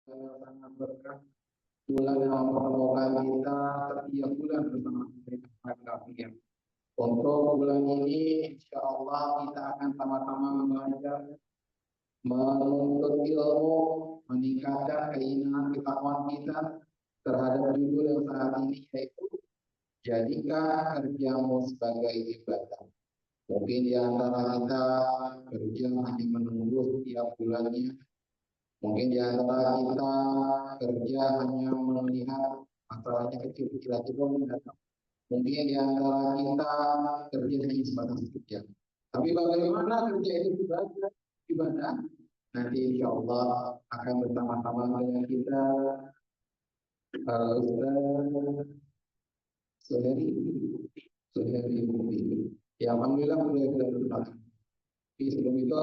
sangat berkah, bulan yang mempertemukan kita setiap bulan bersama kalian. Untuk bulan ini, insya Allah kita akan sama-sama belajar menuntut ilmu, meningkatkan keinginan ketakwaan kita terhadap judul yang saat ini, yaitu jadikan kerjamu sebagai ibadah. Mungkin di antara kita kerja hanya menunggu setiap bulannya. Mungkin di antara kita kerja hanya melihat masalahnya kecil-kecil aja belum datang. Mungkin di antara kita kerja hanya sebatas kerja. Tapi bagaimana kerja itu ibadah? Nanti insya Allah akan bersama-sama dengan kita Ustaz Suheri Mubin. Ya, alhamdulillah sudah bertemu. Tapi sebelum itu,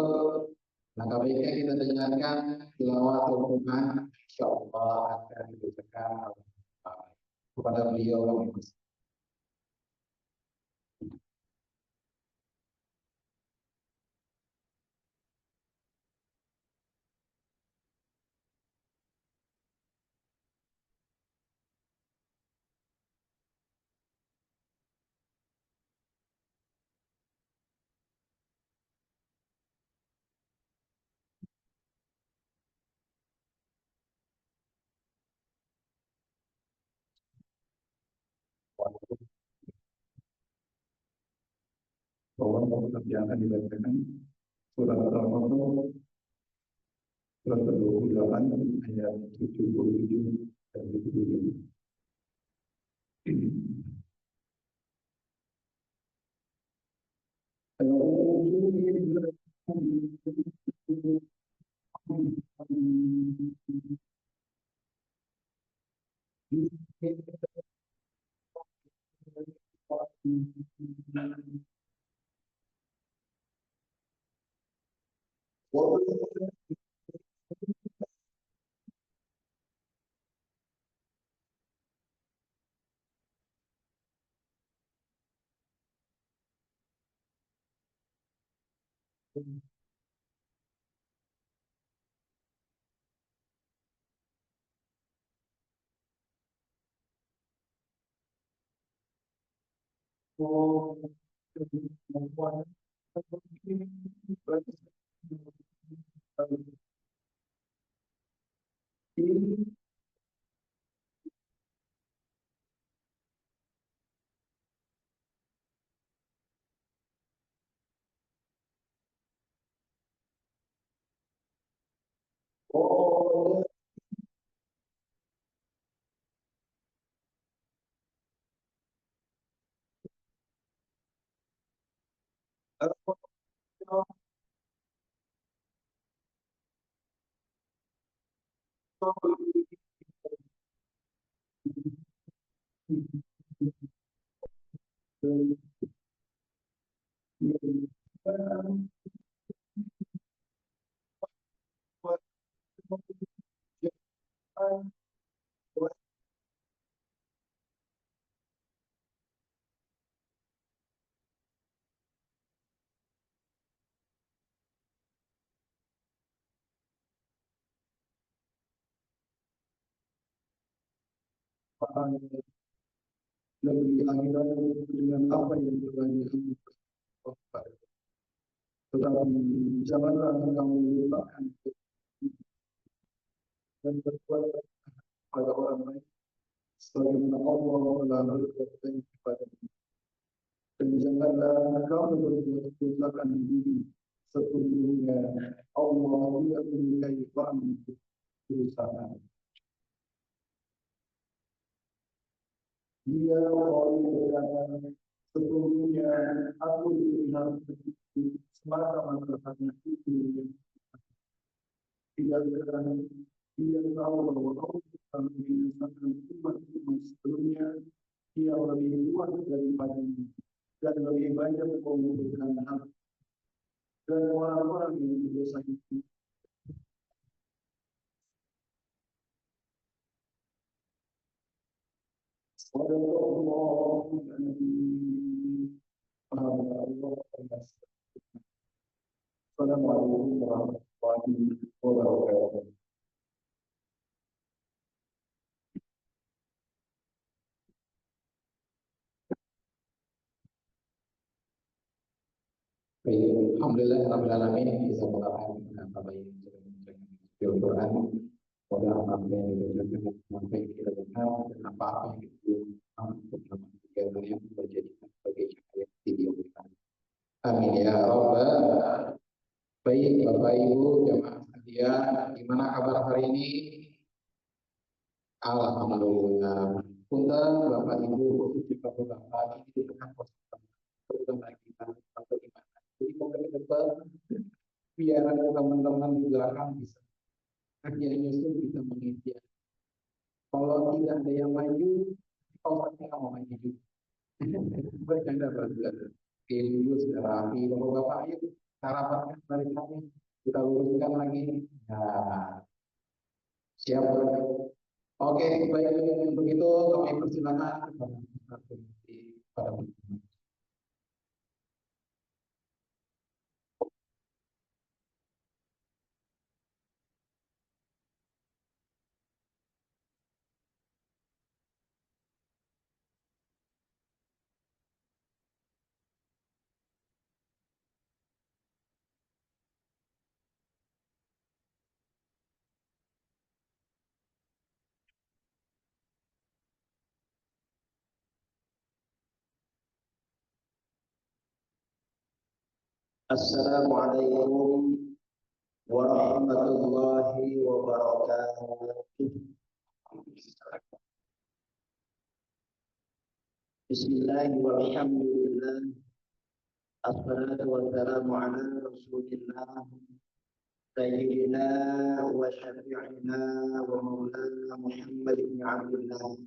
langkah baiknya kita dengarkan tilawatul Quran. Insya Allah akan dibacakan kepada beliau. Bahwa yang akan dibacakan surat Al-Fatihah surat ke-28 ayat 77 dan 77. Lebih akhirat dengan apa yang telah dilakukan. Tetapi janganlah kamu lupakan dan berbuat pada orang lain sebagaimana Allah telah berbuat kepada kita. Dan janganlah kamu berbuat kerusakan di bumi sesungguhnya Allah tidak menyukai orang kerusakan. Dia orang berkata, sesungguhnya aku melihat semata-mata hanya itu yang tidak kerana dia tahu bahwa Allah telah membinasakan umat-umat sebelumnya, dia lebih kuat daripadanya dan lebih banyak mengumpulkan harta dan orang-orang yang berdosa itu. Assalamualaikum warahmatullahi wabarakatuh. Baik, alhamdulillah rabbil alamin bisa melakukan apa yang sudah di Al-Qur'an. Semoga apa yang dilakukan sampai kita dengar dan apa yang itu bersama yang menjadikan sebagai cahaya di kita. Amin ya rabbal. Baik Bapak Ibu jamaah sekalian, gimana kabar hari ini? Alhamdulillah. Punten Bapak Ibu khusus juga Bapak ini di tengah program kita atau gimana? Jadi mungkin depan biar teman-teman di belakang bisa akhirnya nyusul bisa menginjak. Kalau tidak ada yang maju, kalau pasti kamu maju juga. Bercanda bercanda. Ilmu sudah rapi. Kalau Bapak ayo sarapan dari kami kita luruskan lagi. Nah, siap. Oke, baik begitu kami persilakan kepada Assalamualaikum warahmatullahi wabarakatuh. Bismillahirrahmanirrahim. Assalatu wassalamu ala rasulillah Sayyidina wa syafi'ina wa maulana Muhammad bin Abdullah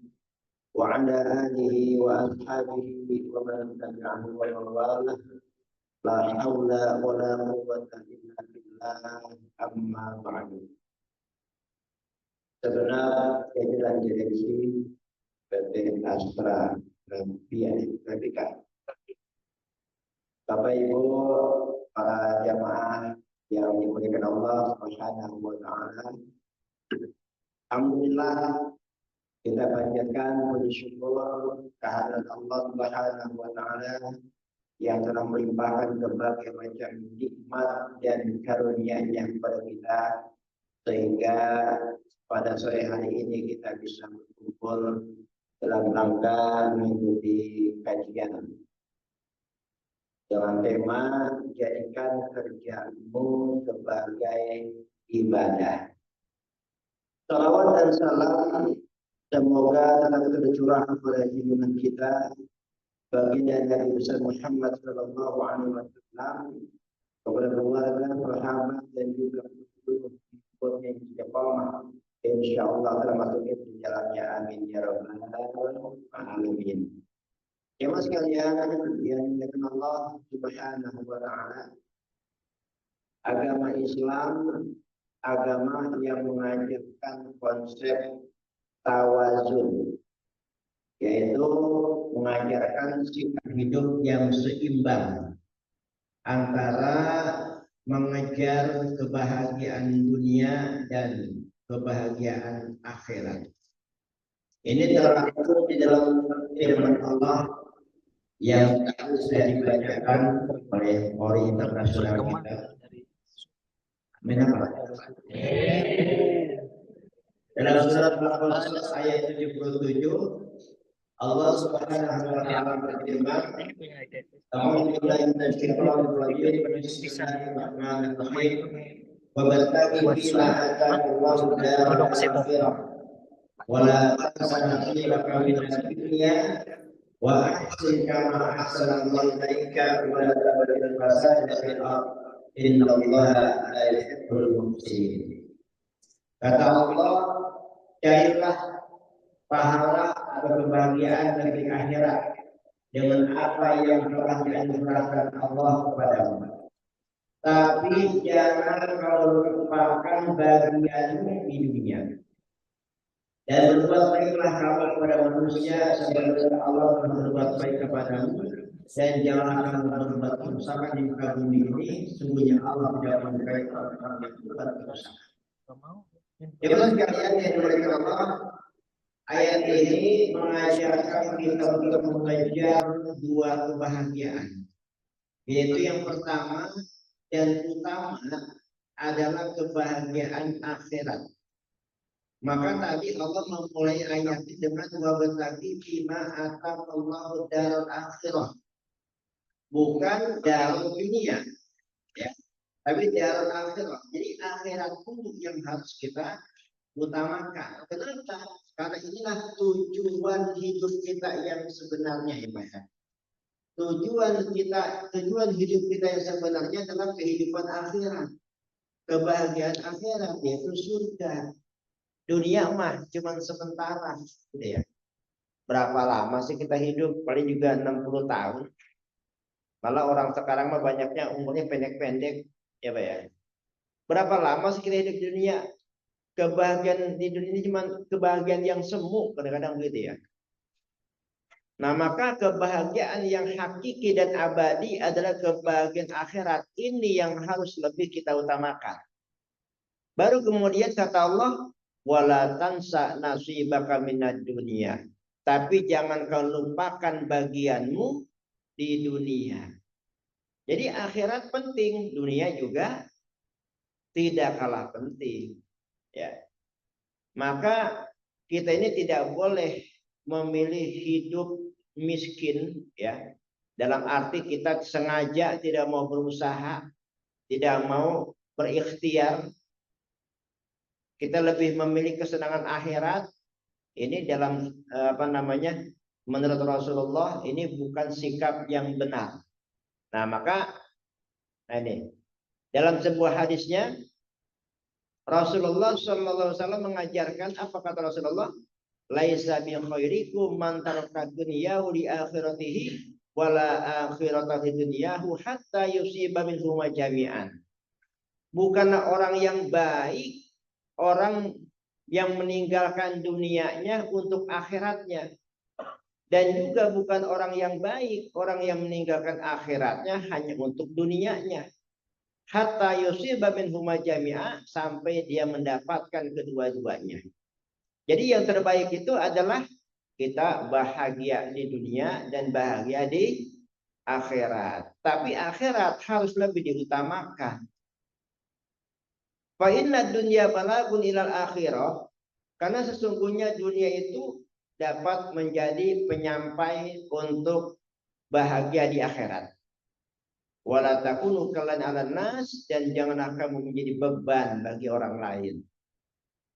wa ala alihi wa ashabihi wa man tabi'ahu wa mawalah. La haula wa la quwwata illa billah, amma ba'du. Sebenarnya jajaran direksi PT Astra Nabika. Bapak Ibu para jamaah yang dimuliakan Allah Subhanahu wa taala. Alhamdulillah kita panjatkan puji syukur kehadirat Allah Subhanahu wa taala yang telah melimpahkan berbagai macam nikmat dan karunia-Nya kepada kita sehingga pada sore hari ini kita bisa berkumpul dalam rangka mengikuti kajian dengan tema jadikan kerjamu sebagai ibadah. Salawat dan salam semoga tetap tercurah kepada junjungan kita baginda Nabi besar Muhammad sallallahu alaihi wasallam, kepada keluarga, sahabat dan juga seluruh yang istiqamah insyaallah termasuk di jalannya, amin ya rabbal alamin. Jemaah sekalian yang dimuliakan Allah Subhanahu wa taala, agama Islam agama yang mengajarkan konsep tawazun, yaitu mengajarkan sikap hidup yang seimbang antara mengejar kebahagiaan dunia dan kebahagiaan akhirat. Ini terangkum di dalam firman Allah yang tadi sudah dibacakan oleh Ori Internasional kita. Kenapa? Dalam surat Al-Qasas ayat 77, Allah Subhanahu wa taala berfirman, "A'udzu billahi minasyaitonir rajim. Bismillahirrahmanirrahim. Wa battaqi fima ataakallahu daral akhirah. Wa la tansa nasibaka minad dunya wa ahsin kama ahsanallahu ilaika wa la tabghil fasada fil ardh. Innallaha la yuhibbul mufsidin." Kata Allah, carilah pahala atau kebahagiaan dari akhirat dengan apa yang telah dianugerahkan Allah kepadamu. Tapi jangan kau lupakan bagianmu di dunia. Dan berbuat baiklah kamu kepada manusia sebagaimana Allah berbuat baik kepadamu. Dan janganlah kamu berbuat kerusakan di muka bumi ini. Sungguhnya Allah tidak menyukai orang-orang yang berbuat kerusakan. Jemaah sekalian yang dimuliakan Allah, ayat ini mengajarkan kita untuk mengejar dua kebahagiaan. Yaitu yang pertama dan utama adalah kebahagiaan akhirat. Maka tadi Allah memulai ayat dengan wabtaghi fima ataqallahu darul akhirah. Bukan darul dunia, ya. Tapi darul akhirah. Jadi akhirat pun yang harus kita utamakan. Kenapa? Karena inilah tujuan hidup kita yang sebenarnya, ya Pak. Tujuan hidup kita yang sebenarnya adalah kehidupan akhirat, kebahagiaan akhirat, yaitu surga. Dunia mah cuma sementara, gitu ya. Berapa lama sih kita hidup? Paling juga 60 tahun. Malah orang sekarang mah banyaknya umurnya pendek-pendek, ya Pak ya. Berapa lama sih kita hidup di dunia? Kebahagiaan di dunia ini cuma kebahagiaan yang semu, kadang-kadang gitu ya. Nah, maka kebahagiaan yang hakiki dan abadi adalah kebahagiaan akhirat. Ini yang harus lebih kita utamakan. Baru kemudian kata Allah, wala tansa nasibaka minad dunia. Tapi jangan kau lupakan bagianmu di dunia. Jadi akhirat penting, dunia juga tidak kalah penting. Ya. Maka kita ini tidak boleh memilih hidup miskin, ya. Dalam arti kita sengaja tidak mau berusaha, tidak mau berikhtiar. Kita lebih memilih kesenangan akhirat. Ini dalam menurut Rasulullah ini bukan sikap yang benar. Nah, maka ini dalam sebuah hadisnya Rasulullah SAW mengajarkan, apa kata Rasulullah? Laisa bi khairikum man taraka dunyahu li akhiratihi wala akhiratahu dunyahu hatta yusiba minhum jami'an. Bukanlah orang yang baik orang yang meninggalkan dunianya untuk akhiratnya, dan juga bukan orang yang baik orang yang meninggalkan akhiratnya hanya untuk dunianya. Hatta yusiba minhum jami'a, sampai dia mendapatkan kedua-duanya. Jadi yang terbaik itu adalah kita bahagia di dunia dan bahagia di akhirat. Tapi akhirat harus lebih diutamakan. Fa inna dunya balagun ilal akhirah, karena sesungguhnya dunia itu dapat menjadi penyampai untuk bahagia di akhirat. Wala takunu kalan 'alan nas, dan janganlah kamu menjadi beban bagi orang lain.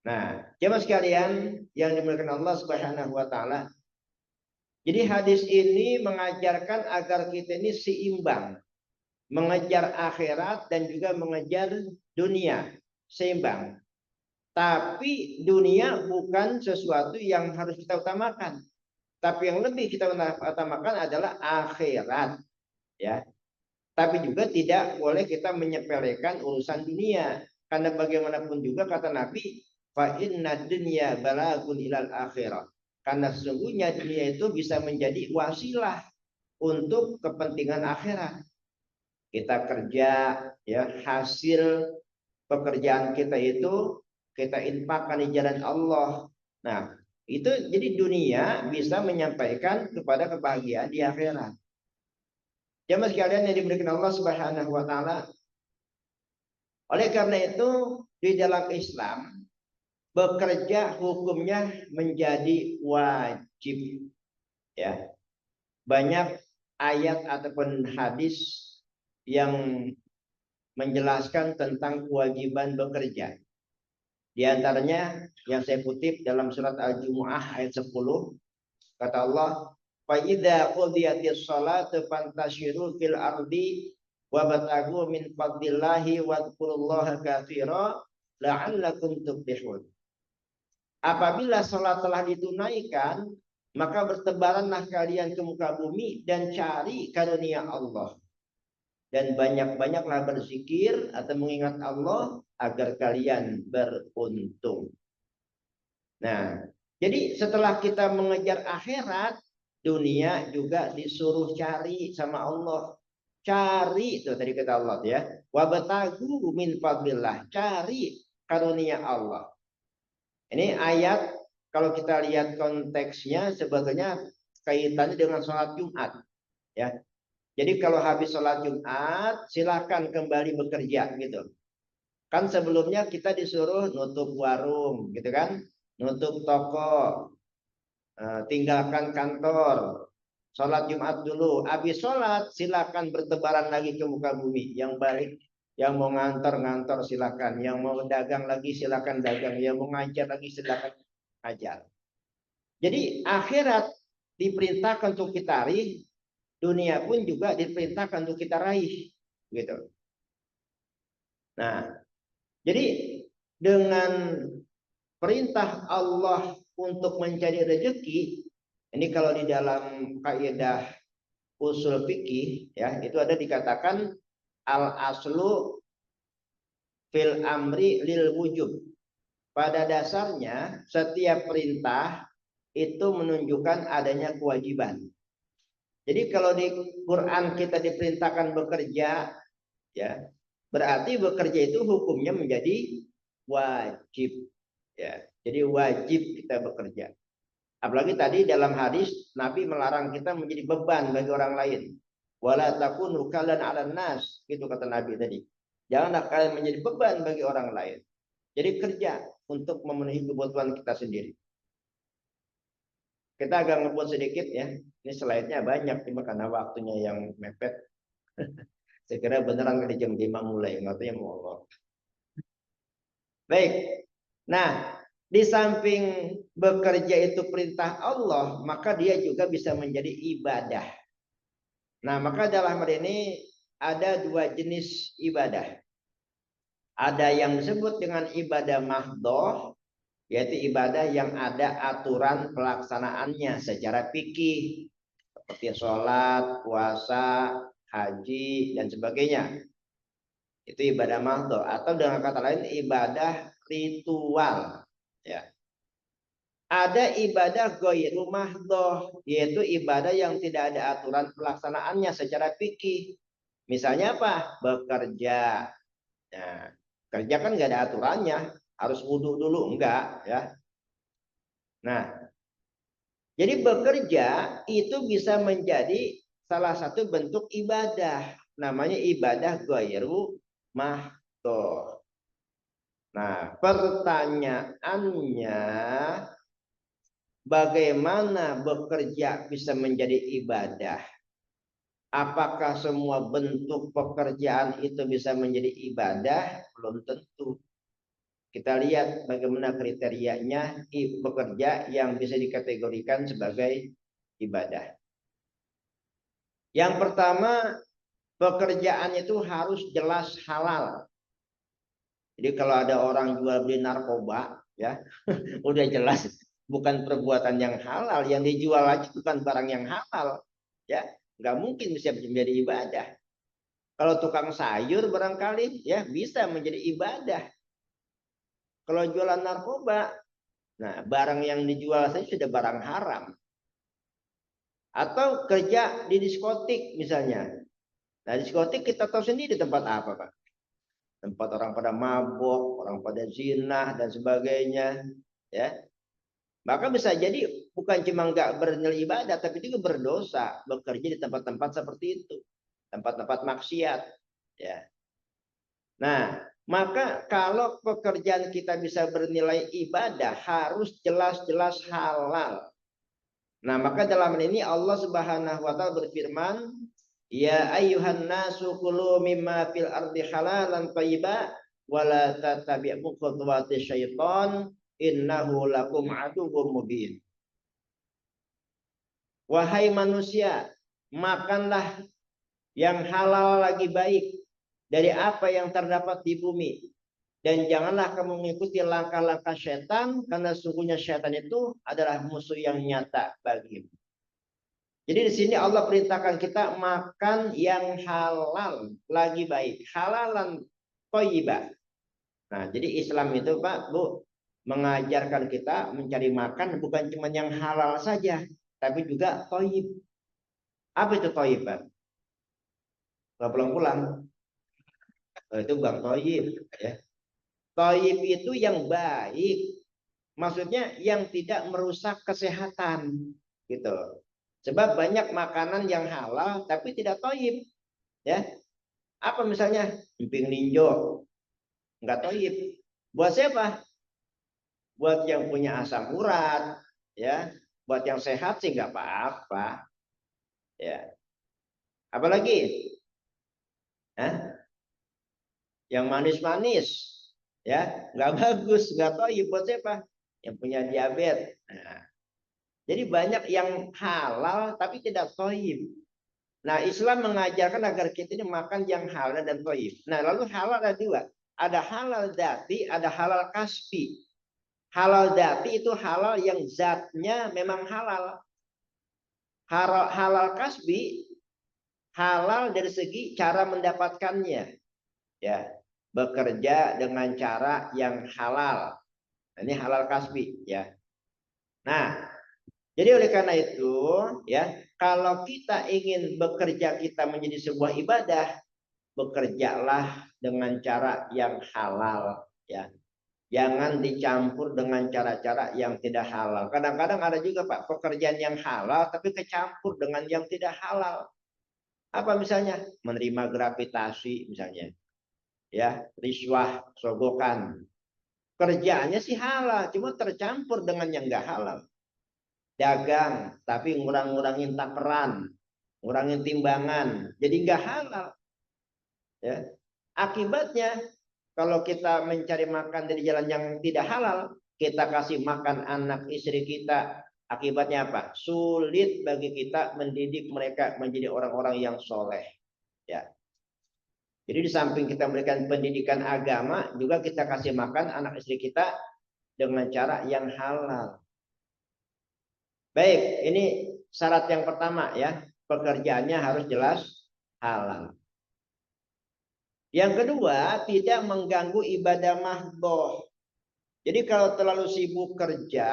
Nah, jemaah sekalian yang dimuliakan Allah Subhanahu wa taala. Jadi hadis ini mengajarkan agar kita ini seimbang, mengejar akhirat dan juga mengejar dunia, seimbang. Tapi dunia bukan sesuatu yang harus kita utamakan. Tapi yang lebih kita utamakan adalah akhirat, ya. Tapi juga tidak boleh kita menyepelekan urusan dunia, karena bagaimanapun juga kata Nabi, fa inna dunya balagun ilal akhirah. Karena sesungguhnya dunia itu bisa menjadi wasilah untuk kepentingan akhirat. Kita kerja, ya, hasil pekerjaan kita itu kita infakkan di jalan Allah. Nah, itu jadi dunia bisa menyampaikan kepada kebahagiaan di akhirat. Jemaah sekalian yang diberikan Allah Subhanahu wa taala. Oleh karena itu di dalam Islam bekerja hukumnya menjadi wajib, ya. Banyak ayat ataupun hadis yang menjelaskan tentang kewajiban bekerja. Di antaranya yang saya kutip dalam surat Al-Jumu'ah ayat 10, kata Allah, fa idza qudiyatis shalatu fantashiru fil ardi wabtaghu min fadlillahi wadhkurullaha katsira la'allakum tuflihun. Apabila salat telah ditunaikan, maka bertebaranlah kalian ke muka bumi dan cari karunia Allah. Dan banyak-banyaklah berzikir atau mengingat Allah agar kalian beruntung. Nah, jadi setelah kita mengejar akhirat, dunia juga disuruh cari sama Allah. Cari, itu tadi kata Allah, ya. Wabtaghu min fadlillah, cari karunia Allah. Ini ayat kalau kita lihat konteksnya sebetulnya kaitannya dengan sholat Jumat, ya. Jadi kalau habis sholat Jumat, silakan kembali bekerja gitu. Kan sebelumnya kita disuruh nutup warung, gitu kan? Nutup toko, tinggalkan kantor, sholat Jumat dulu. Habis sholat, silakan bertebaran lagi ke muka bumi. Yang balik, yang mau ngantor silakan. Yang mau dagang lagi silakan dagang. Yang mau ngajar lagi silakan ajar. Jadi akhirat diperintahkan untuk kita raih, dunia pun juga diperintahkan untuk kita raih, gitu. Nah, jadi dengan perintah Allah untuk mencari rezeki, ini kalau di dalam kaidah usul fikih ya, itu ada dikatakan al aslu fil amri lil wujub. Pada dasarnya setiap perintah itu menunjukkan adanya kewajiban. Jadi kalau di Quran kita diperintahkan bekerja, ya berarti bekerja itu hukumnya menjadi wajib. Ya, jadi wajib kita bekerja. Apalagi tadi dalam hadis Nabi melarang kita menjadi beban bagi orang lain. Wala takunu kalan 'alan nas, gitu kata Nabi tadi. Janganlah kalian menjadi beban bagi orang lain. Jadi kerja untuk memenuhi kebutuhan kita sendiri. Kita agak ngebut sedikit ya. Ini slide-nya banyak cuma karena waktunya yang mepet. Saya kira beneran di jam 5 mulai, nggak mau Allah. Baik. Nah, di samping bekerja itu perintah Allah, maka dia juga bisa menjadi ibadah. Nah, maka dalam hal ini ada dua jenis ibadah. Ada yang disebut dengan ibadah mahdhah, yaitu ibadah yang ada aturan pelaksanaannya secara fikih, seperti sholat, puasa, haji, dan sebagainya. Itu ibadah mahdhah, atau dengan kata lain ibadah ritual. Ya. Ada ibadah ghairu mahdhah, yaitu ibadah yang tidak ada aturan pelaksanaannya secara fikih. Misalnya apa? Bekerja. Nah, kerja kan nggak ada aturannya, harus wudhu dulu enggak ya. Nah, jadi bekerja itu bisa menjadi salah satu bentuk ibadah, namanya ibadah ghairu mahdhah. Nah, pertanyaannya, bagaimana bekerja bisa menjadi ibadah? Apakah semua bentuk pekerjaan itu bisa menjadi ibadah? Belum tentu. Kita lihat bagaimana kriterianya bekerja yang bisa dikategorikan sebagai ibadah. Yang pertama, pekerjaan itu harus jelas halal. Jadi kalau ada orang jual beli narkoba, ya udah jelas bukan perbuatan yang halal, yang dijual aja bukan barang yang halal, ya nggak mungkin bisa menjadi ibadah. Kalau tukang sayur barangkali ya bisa menjadi ibadah. Kalau jualan narkoba, nah barang yang dijual saja sudah barang haram. Atau kerja di diskotik misalnya. Nah diskotik kita tahu sendiri tempat apa Pak? Tempat orang pada mabok, orang pada zina dan sebagainya, ya. Maka bisa jadi bukan cuma nggak bernilai ibadah, tapi juga berdosa bekerja di tempat-tempat seperti itu, tempat-tempat maksiat. Ya. Nah, maka kalau pekerjaan kita bisa bernilai ibadah harus jelas-jelas halal. Nah, maka dalam ini Allah Subhanahu wa taala berfirman, "Ya ayyuhan nasu kulu mimma fil ardi halalan thayyiba wa la tattabi'u khutuwati syaitan innahu lakum aduwwum mubin." Wahai manusia, makanlah yang halal lagi baik dari apa yang terdapat di bumi. Dan janganlah kamu mengikuti langkah-langkah setan, karena sungguhnya setan itu adalah musuh yang nyata bagimu. Jadi di sini Allah perintahkan kita makan yang halal lagi baik, halalan thayyibah. Nah, jadi Islam itu Pak, Bu, mengajarkan kita mencari makan bukan cuma yang halal saja, tapi juga thayyib. Apa itu thayyib, Pak? Nggak pulang-pulang. Itu Bang thayyib, ya. Thayyib itu yang baik. Maksudnya yang tidak merusak kesehatan, gitu. Sebab banyak makanan yang halal tapi tidak thayyib, ya. Apa misalnya? Emping ninjo, enggak thayyib. Buat siapa? Buat yang punya asam urat, ya. Buat yang sehat sih nggak apa-apa, ya. Apalagi, Hah? Yang manis-manis, ya, nggak bagus, nggak thayyib. Buat siapa? Yang punya diabetes. Nah, jadi banyak yang halal tapi tidak thayyib. Nah, Islam mengajarkan agar kita ini makan yang halal dan thayyib. Nah, lalu halal ada dua. Ada halal dzati, ada halal kasbi. Halal dzati itu halal yang zatnya memang halal. Halal kasbi halal dari segi cara mendapatkannya. Ya, bekerja dengan cara yang halal. Ini halal kasbi, ya. Nah, jadi oleh karena itu, ya, kalau kita ingin bekerja kita menjadi sebuah ibadah, bekerjalah dengan cara yang halal, ya. Jangan dicampur dengan cara-cara yang tidak halal. Kadang-kadang ada juga Pak pekerjaan yang halal tapi kecampur dengan yang tidak halal. Apa misalnya? Menerima gravitasi misalnya, ya, riswah, sogokan. Kerjaannya sih halal, cuma tercampur dengan yang enggak halal. Dagang, tapi ngurang-ngurangin takeran, ngurangin timbangan, jadi enggak halal. Ya. Akibatnya, kalau kita mencari makan dari jalan yang tidak halal, kita kasih makan anak istri kita, akibatnya apa? Sulit bagi kita mendidik mereka menjadi orang-orang yang soleh. Ya. Jadi di samping kita memberikan pendidikan agama, juga kita kasih makan anak istri kita dengan cara yang halal. Baik, ini syarat yang pertama ya, pekerjaannya harus jelas halal. Yang kedua, tidak mengganggu ibadah mahdhah. Jadi kalau terlalu sibuk kerja,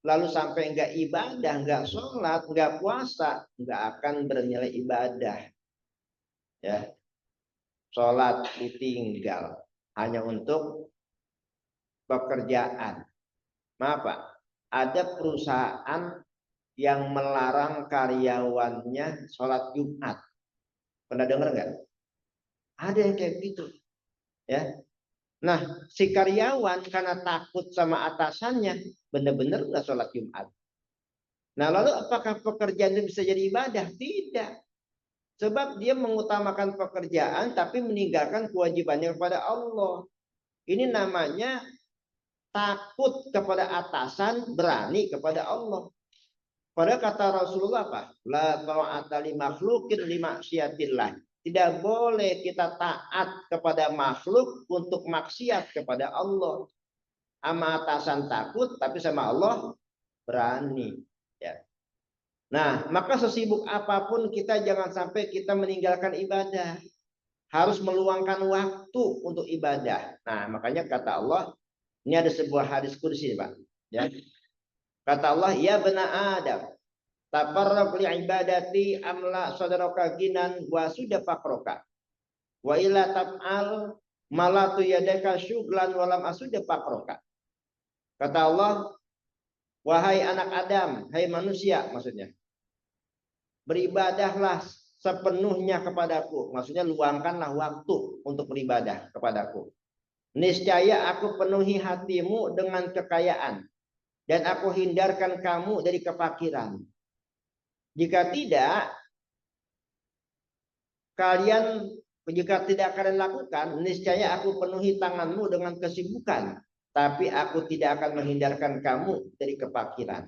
lalu sampai enggak ibadah, enggak sholat, enggak puasa, enggak akan bernilai ibadah. Ya, sholat ditinggal hanya untuk pekerjaan. Maaf Pak, ada perusahaan yang melarang karyawannya sholat Jumat. Pernah dengar nggak? Ada yang kayak gitu, ya. Nah, si karyawan karena takut sama atasannya, benar-benar nggak sholat Jumat. Nah, lalu apakah pekerjaan itu bisa jadi ibadah? Tidak. Sebab dia mengutamakan pekerjaan tapi meninggalkan kewajibannya kepada Allah. Ini namanya takut kepada atasan, berani kepada Allah. Padahal kata Rasulullah apa? La ta'ata li makhluqin li maksiatillah. Tidak boleh kita taat kepada makhluk untuk maksiat kepada Allah. Sama atasan takut, tapi sama Allah berani. Ya. Nah, maka sesibuk apapun kita jangan sampai kita meninggalkan ibadah. Harus meluangkan waktu untuk ibadah. Nah, makanya kata Allah, ini ada sebuah hadis qudsi, Pak. Ya. Kata Allah, ya bena Adam, tafarraq li ibadati amla sadraka ginan wa sudah fakroka. Wa ila tab'al malatu yadaka syuglan walam asuda fakroka. Kata Allah, wahai anak Adam, hai manusia maksudnya, beribadahlah sepenuhnya kepadaku. Maksudnya luangkanlah waktu untuk beribadah kepadaku. Niscaya aku penuhi hatimu dengan kekayaan dan aku hindarkan kamu dari kefakiran. Jika tidak kalian lakukan, niscaya aku penuhi tanganmu dengan kesibukan, tapi aku tidak akan menghindarkan kamu dari kefakiran.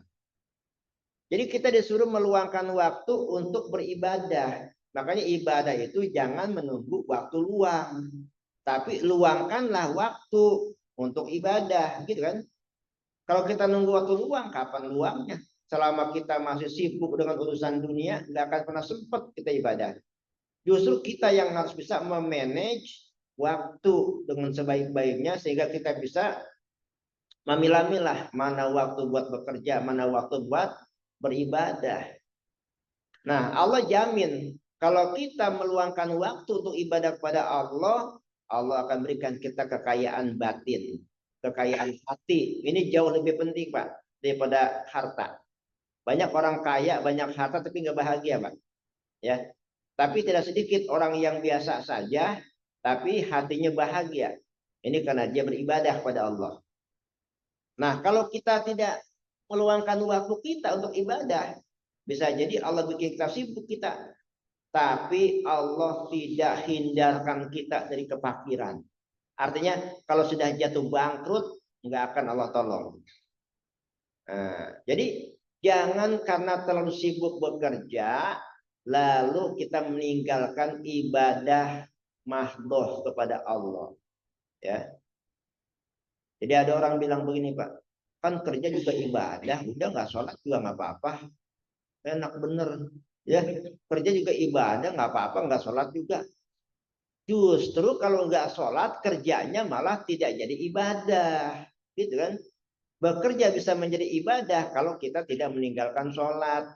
Jadi kita disuruh meluangkan waktu untuk beribadah. Makanya ibadah itu jangan menunggu waktu luang, tapi luangkanlah waktu untuk ibadah, gitu kan? Kalau kita nunggu waktu luang, kapan luangnya? Selama kita masih sibuk dengan urusan dunia, nggak akan pernah sempat kita ibadah. Justru kita yang harus bisa memanage waktu dengan sebaik-baiknya sehingga kita bisa memilah-milah mana waktu buat bekerja, mana waktu buat beribadah. Nah, Allah jamin kalau kita meluangkan waktu untuk ibadah kepada Allah, Allah akan berikan kita kekayaan batin, kekayaan hati. Ini jauh lebih penting, Pak, daripada harta. Banyak orang kaya, banyak harta tapi nggak bahagia, Pak. Ya. Tapi tidak sedikit orang yang biasa saja tapi hatinya bahagia. Ini karena dia beribadah kepada Allah. Nah, kalau kita tidak meluangkan waktu kita untuk ibadah, bisa jadi Allah bikin kita sibuk kita. Tapi Allah tidak hindarkan kita dari kefakiran. Artinya kalau sudah jatuh bangkrut, nggak akan Allah tolong. Nah, jadi jangan karena terlalu sibuk bekerja, lalu kita meninggalkan ibadah mahdoh kepada Allah. Ya. Jadi ada orang bilang begini, Pak, kan kerja juga ibadah, udah nggak sholat juga nggak apa-apa, enak bener. Ya, kerja juga ibadah nggak apa-apa, nggak sholat juga. Justru kalau nggak sholat kerjanya malah tidak jadi ibadah, gitu kan? Bekerja bisa menjadi ibadah kalau kita tidak meninggalkan sholat,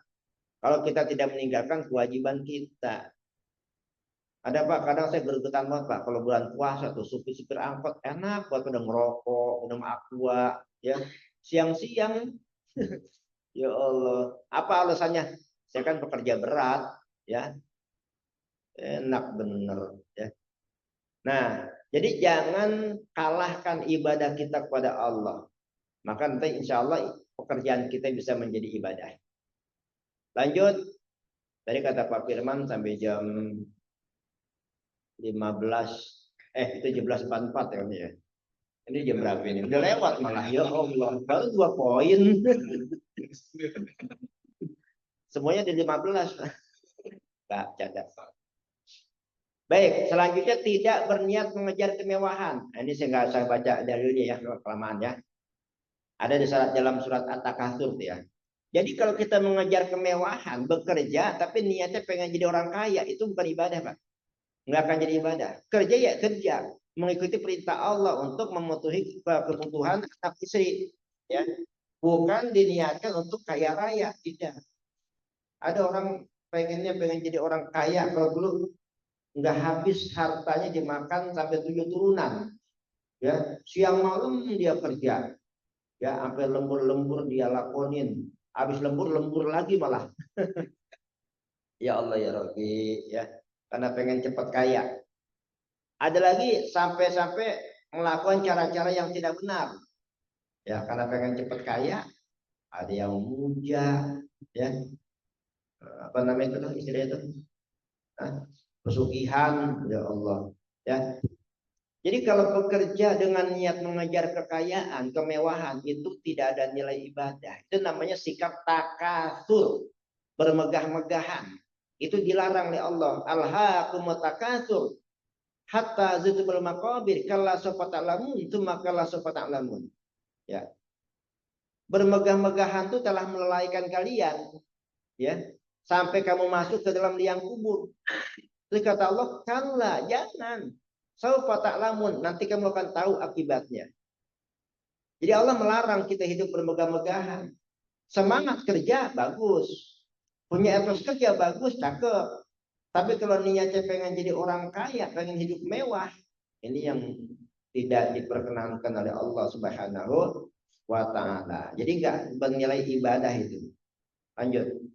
kalau kita tidak meninggalkan kewajiban kita. Ada Pak, kadang saya gergetan banget Pak, kalau bulan puasa tuh supir-supir angkot enak buat udah ngerokok, minum aqua, ya siang-siang, ya Allah, apa alasannya? Saya kan pekerja berat, ya enak bener, ya. Nah, jadi jangan kalahkan ibadah kita kepada Allah. Maka nanti insya Allah pekerjaan kita bisa menjadi ibadah. Lanjut, tadi kata Pak Firman sampai jam 15, 17.44 ya Om ya. Ini jam berapa ini? Udah lewat malah, ya Allah, baru 2 poin. Semuanya di 15. Nggak, cadat. Baik, selanjutnya tidak berniat mengejar kemewahan. Nah, ini saya baca dalilnya ya, kelamaan ya. Ada di dalam surat At-Takatsur ya. Jadi kalau kita mengejar kemewahan, bekerja, tapi niatnya pengen jadi orang kaya, itu bukan ibadah, Pak. Nggak akan jadi ibadah. Kerja ya kerja, mengikuti perintah Allah untuk memenuhi kebutuhan anak istri, ya. Bukan diniatkan untuk kaya raya, tidak. Ada orang pengen jadi orang kaya, kalau dulu nggak habis hartanya dimakan sampai 7 turunan, ya. Siang malam dia kerja, ya, sampai lembur-lembur dia lakonin, habis lembur lagi malah. Ya Allah ya Rabbi, ya, karena pengen cepat kaya. Ada lagi sampai-sampai melakukan cara-cara yang tidak benar, ya, karena pengen cepat kaya. Ada yang muja, ya, apa namanya itu istilah itu, pesugihan, ya Allah, ya. Jadi kalau bekerja dengan niat mengejar kekayaan, kemewahan, itu tidak ada nilai ibadah. Itu namanya sikap takasur, bermegah-megahan. Itu dilarang oleh Allah. Alhaakumut takatsur hatta zutubul maqabir kalla sawfa ta'lamun tsumma kalla sawfa ta'lamun. Ya. Bermegah-megahan itu telah melelaikan kalian, ya, sampai kamu masuk ke dalam liang kubur. Terus kata Allah, kalla, jangan. Sawfa ta'lamun, nanti kamu akan tahu akibatnya. Jadi Allah melarang kita hidup bermegah-megahan. Semangat kerja bagus, punya etos kerja bagus, cakep. Tapi kalau niatnya pengen jadi orang kaya, pengen hidup mewah, ini yang tidak diperkenankan oleh Allah Subhanahu wa Ta'ala. Jadi enggak bernilai ibadah itu. Lanjut.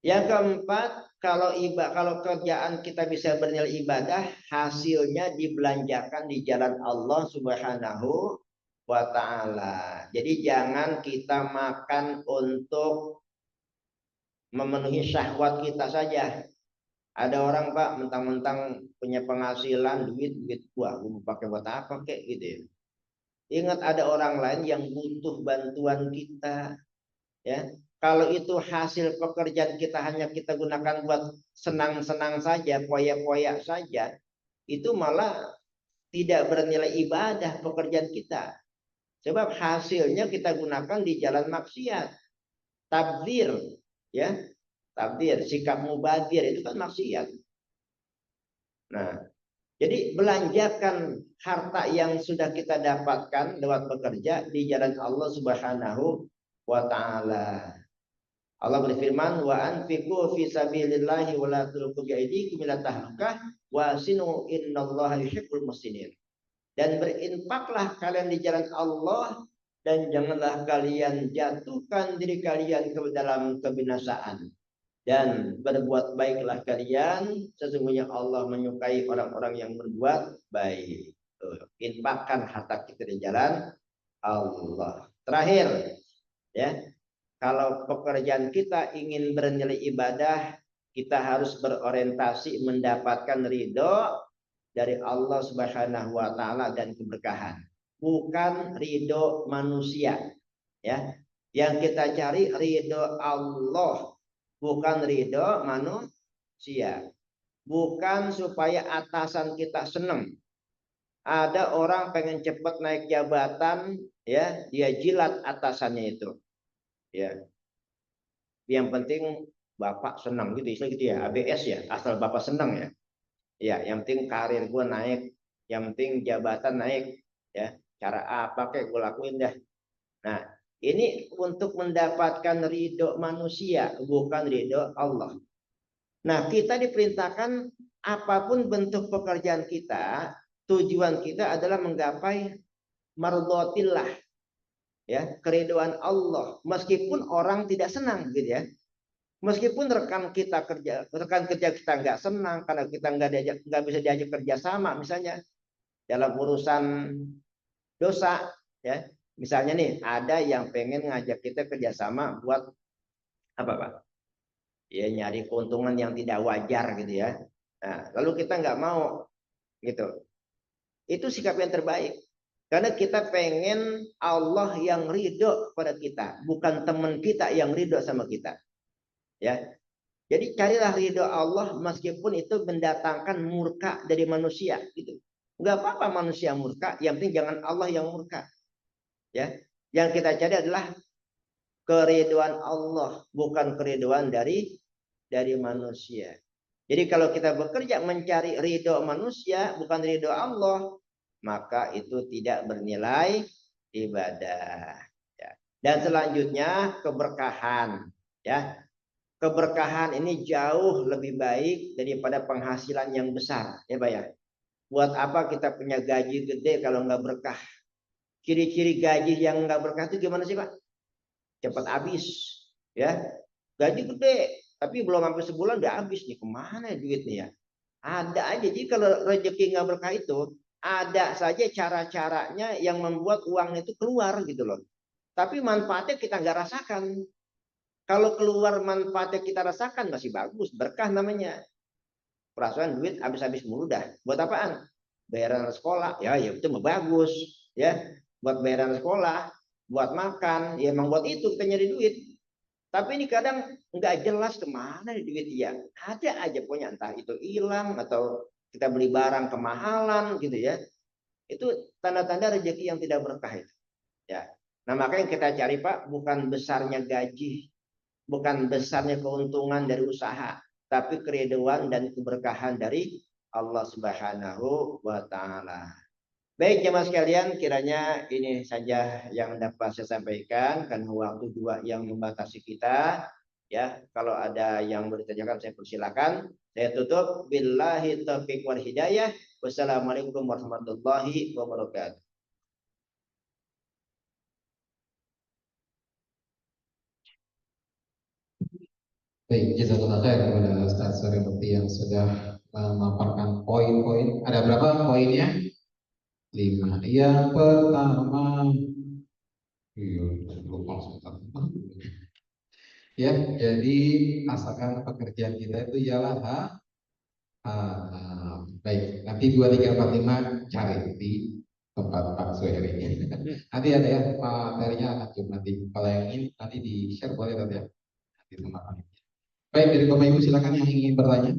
Yang keempat, kalau kerjaan kita bisa bernilai ibadah, hasilnya dibelanjakan di jalan Allah Subhanahu wa Ta'ala. Jadi jangan kita makan untuk memenuhi syahwat kita saja. Ada orang Pak mentang-mentang punya penghasilan duit, wah gue mau pakai buat apa kek gitu ya. Ingat ada orang lain yang butuh bantuan kita, ya. Kalau itu hasil pekerjaan kita hanya kita gunakan buat senang-senang saja, poya-poya saja, itu malah tidak bernilai ibadah pekerjaan kita. Sebab hasilnya kita gunakan di jalan maksiat. Tabdzir, ya. Tabdzir, sikap mubadir itu kan maksiat. Nah, jadi belanjakan harta yang sudah kita dapatkan lewat bekerja di jalan Allah Subhanahu wa Ta'ala. Allah berfirman, wa anfiqu fi sabilillahi wa la tulqu bi aydikum ila tahlukah wa sinu innallaha yuhibbul muhsinin. Dan berinfaklah kalian di jalan Allah dan janganlah kalian jatuhkan diri kalian ke dalam kebinasaan. Dan berbuat baiklah kalian, sesungguhnya Allah menyukai orang-orang yang berbuat baik. Infakkan harta kita di jalan Allah. Terakhir, ya, kalau pekerjaan kita ingin bernilai ibadah, kita harus berorientasi mendapatkan ridho dari Allah Subhanahu wa taala dan keberkahan, bukan ridho manusia, ya. Yang kita cari ridho Allah, bukan ridho manusia. Bukan supaya atasan kita senang. Ada orang pengen cepat naik jabatan, ya, dia jilat atasannya itu, ya. Yang penting bapak senang gitu, istilah gitu ya, ABS ya, asal bapak senang ya. Ya, yang penting karir gue naik, yang penting jabatan naik, ya. Cara apa kayak gue lakuin dah. Nah, ini untuk mendapatkan ridho manusia, bukan ridho Allah. Nah, kita diperintahkan apapun bentuk pekerjaan kita, tujuan kita adalah menggapai mardhatillah, ya, keridhaan Allah, meskipun orang tidak senang gitu ya. Meskipun rekan kerja kita nggak senang karena kita nggak bisa diajak kerja sama, misalnya dalam urusan dosa, ya. Misalnya nih ada yang pengen ngajak kita kerjasama buat apa Pak? Ya nyari keuntungan yang tidak wajar gitu ya. Nah, lalu kita nggak mau gitu. Itu sikap yang terbaik. Karena kita pengen Allah yang ridho pada kita, bukan teman kita yang ridho sama kita. Ya, jadi carilah ridho Allah meskipun itu mendatangkan murka dari manusia gitu. Enggak apa-apa manusia murka, yang penting jangan Allah yang murka. Ya. Yang kita cari adalah keriduan Allah, bukan keriduan dari manusia. Jadi kalau kita bekerja mencari ridho manusia, bukan ridho Allah, maka itu tidak bernilai ibadah. Ya. Dan selanjutnya keberkahan. Ya, keberkahan ini jauh lebih baik daripada penghasilan yang besar, ya Pak ya. Buat apa kita punya gaji gede kalau nggak berkah? Ciri-ciri gaji yang nggak berkah itu gimana sih Pak? Cepat habis, ya. Gaji gede, tapi belum sampai sebulan udah habis nih. Kemana duitnya ya? Ada aja. Jadi kalau rezeki nggak berkah itu ada saja cara-caranya yang membuat uang itu keluar gitu loh. Tapi manfaatnya kita nggak rasakan. Kalau keluar manfaatnya kita rasakan masih bagus, berkah namanya. Perasaan duit habis-habis mulu dah. Buat apaan? Bayaran sekolah, ya ya itu mah bagus, ya. Buat bayaran sekolah, buat makan, ya emang buat itu kita nyari duit. Tapi ini kadang nggak jelas kemana duit dia. Ada aja punya, entah itu hilang atau kita beli barang kemahalan gitu ya. Itu tanda-tanda rezeki yang tidak berkah itu. Ya. Nah makanya kita cari Pak bukan besarnya gaji, bukan besarnya keuntungan dari usaha, tapi keriduan dan keberkahan dari Allah Subhanahu wa taala. Baik jemaah sekalian, kiranya ini saja yang dapat saya sampaikan karena waktu juga yang membatasi kita. Ya, kalau ada yang bertanyakan saya persilakan. Saya tutup billahi taufiq wal hidayah. Wassalamualaikum warahmatullahi wabarakatuh. Baik, jazakallah khair kepada Ustaz Sori Mukti yang sudah memaparkan poin-poin. Ada berapa poinnya? 5. Yang pertama, iya, lupa sebentar. Ya, jadi asalkan pekerjaan kita itu ialah baik. Nanti 2, 3, 4, 5 cari di tempat Pak Suheri. Nanti ada ya materinya akan coba nanti. Kalau yang ini nanti di share boleh nanti ya di tempat kami. Baik, dari Bapak Ibu silakan yang ingin bertanya.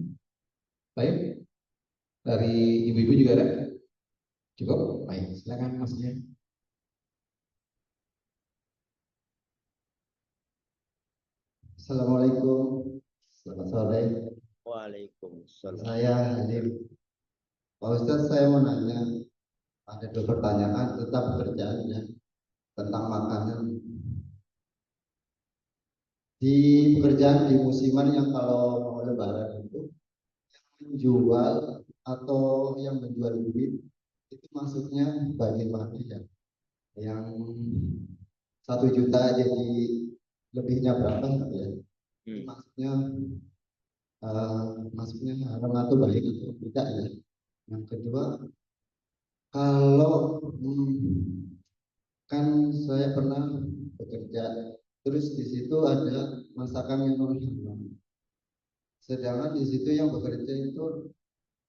Baik, dari ibu-ibu juga ada. Cukup, baik. Silakan Masnya. Assalamualaikum. Selamat sore. Waalaikumsalam. Saya Halim. Pak Ustaz, saya mau nanya. Ada 2 pertanyaan tentang pekerjaannya, tentang makanan. Di pekerjaan di musiman yang kalau mau lebaran itu menjual atau yang menjual duit itu maksudnya bagaimana ya? Yang 1 juta jadi lebihnya berapa gitu ya. Maksudnya maksudnya haram atau baik atau tidak ya. Yang kedua, kalau kan saya pernah bekerja, terus di situ ada masakan yang non halal. Sedangkan di situ yang bekerja itu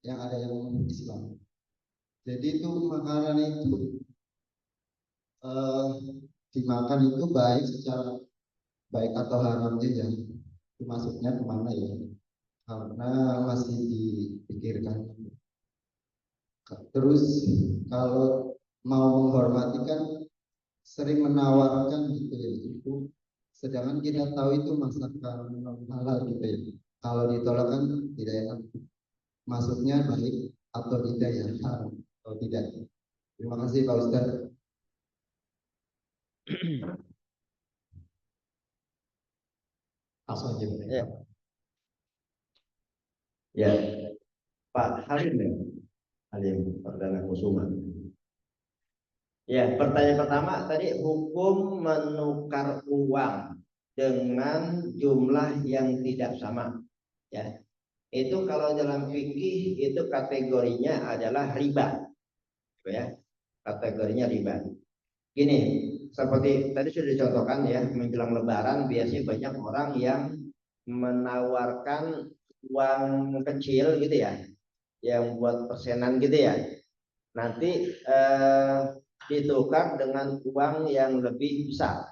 yang ada yang Islam. Jadi itu makanan itu dimakan itu baik secara baik atau haramnya ya. Itu masuknya kemana ya? Karena masih dipikirkan. Terus kalau mau menghormati kan sering menawarkan gitu ya itu, sedangkan kita tahu itu masakan halal gitu ya. Kalau ditolak kan tidak enak. Maksudnya baik atau tidak ya, haram atau tidak. Terima kasih Pak Ustadz. Langsung aja ya. Ya, Pak Halim ya, Halim Perdana Kusuma. Ya, pertanyaan pertama tadi hukum menukar uang dengan jumlah yang tidak sama. Ya, itu kalau dalam fikih itu kategorinya adalah riba, ya, kategorinya riba. Gini, seperti tadi sudah dicontohkan ya, menjelang Lebaran biasanya banyak orang yang menawarkan uang kecil gitu ya, yang buat persenan gitu ya. Nanti ditukar dengan uang yang lebih besar.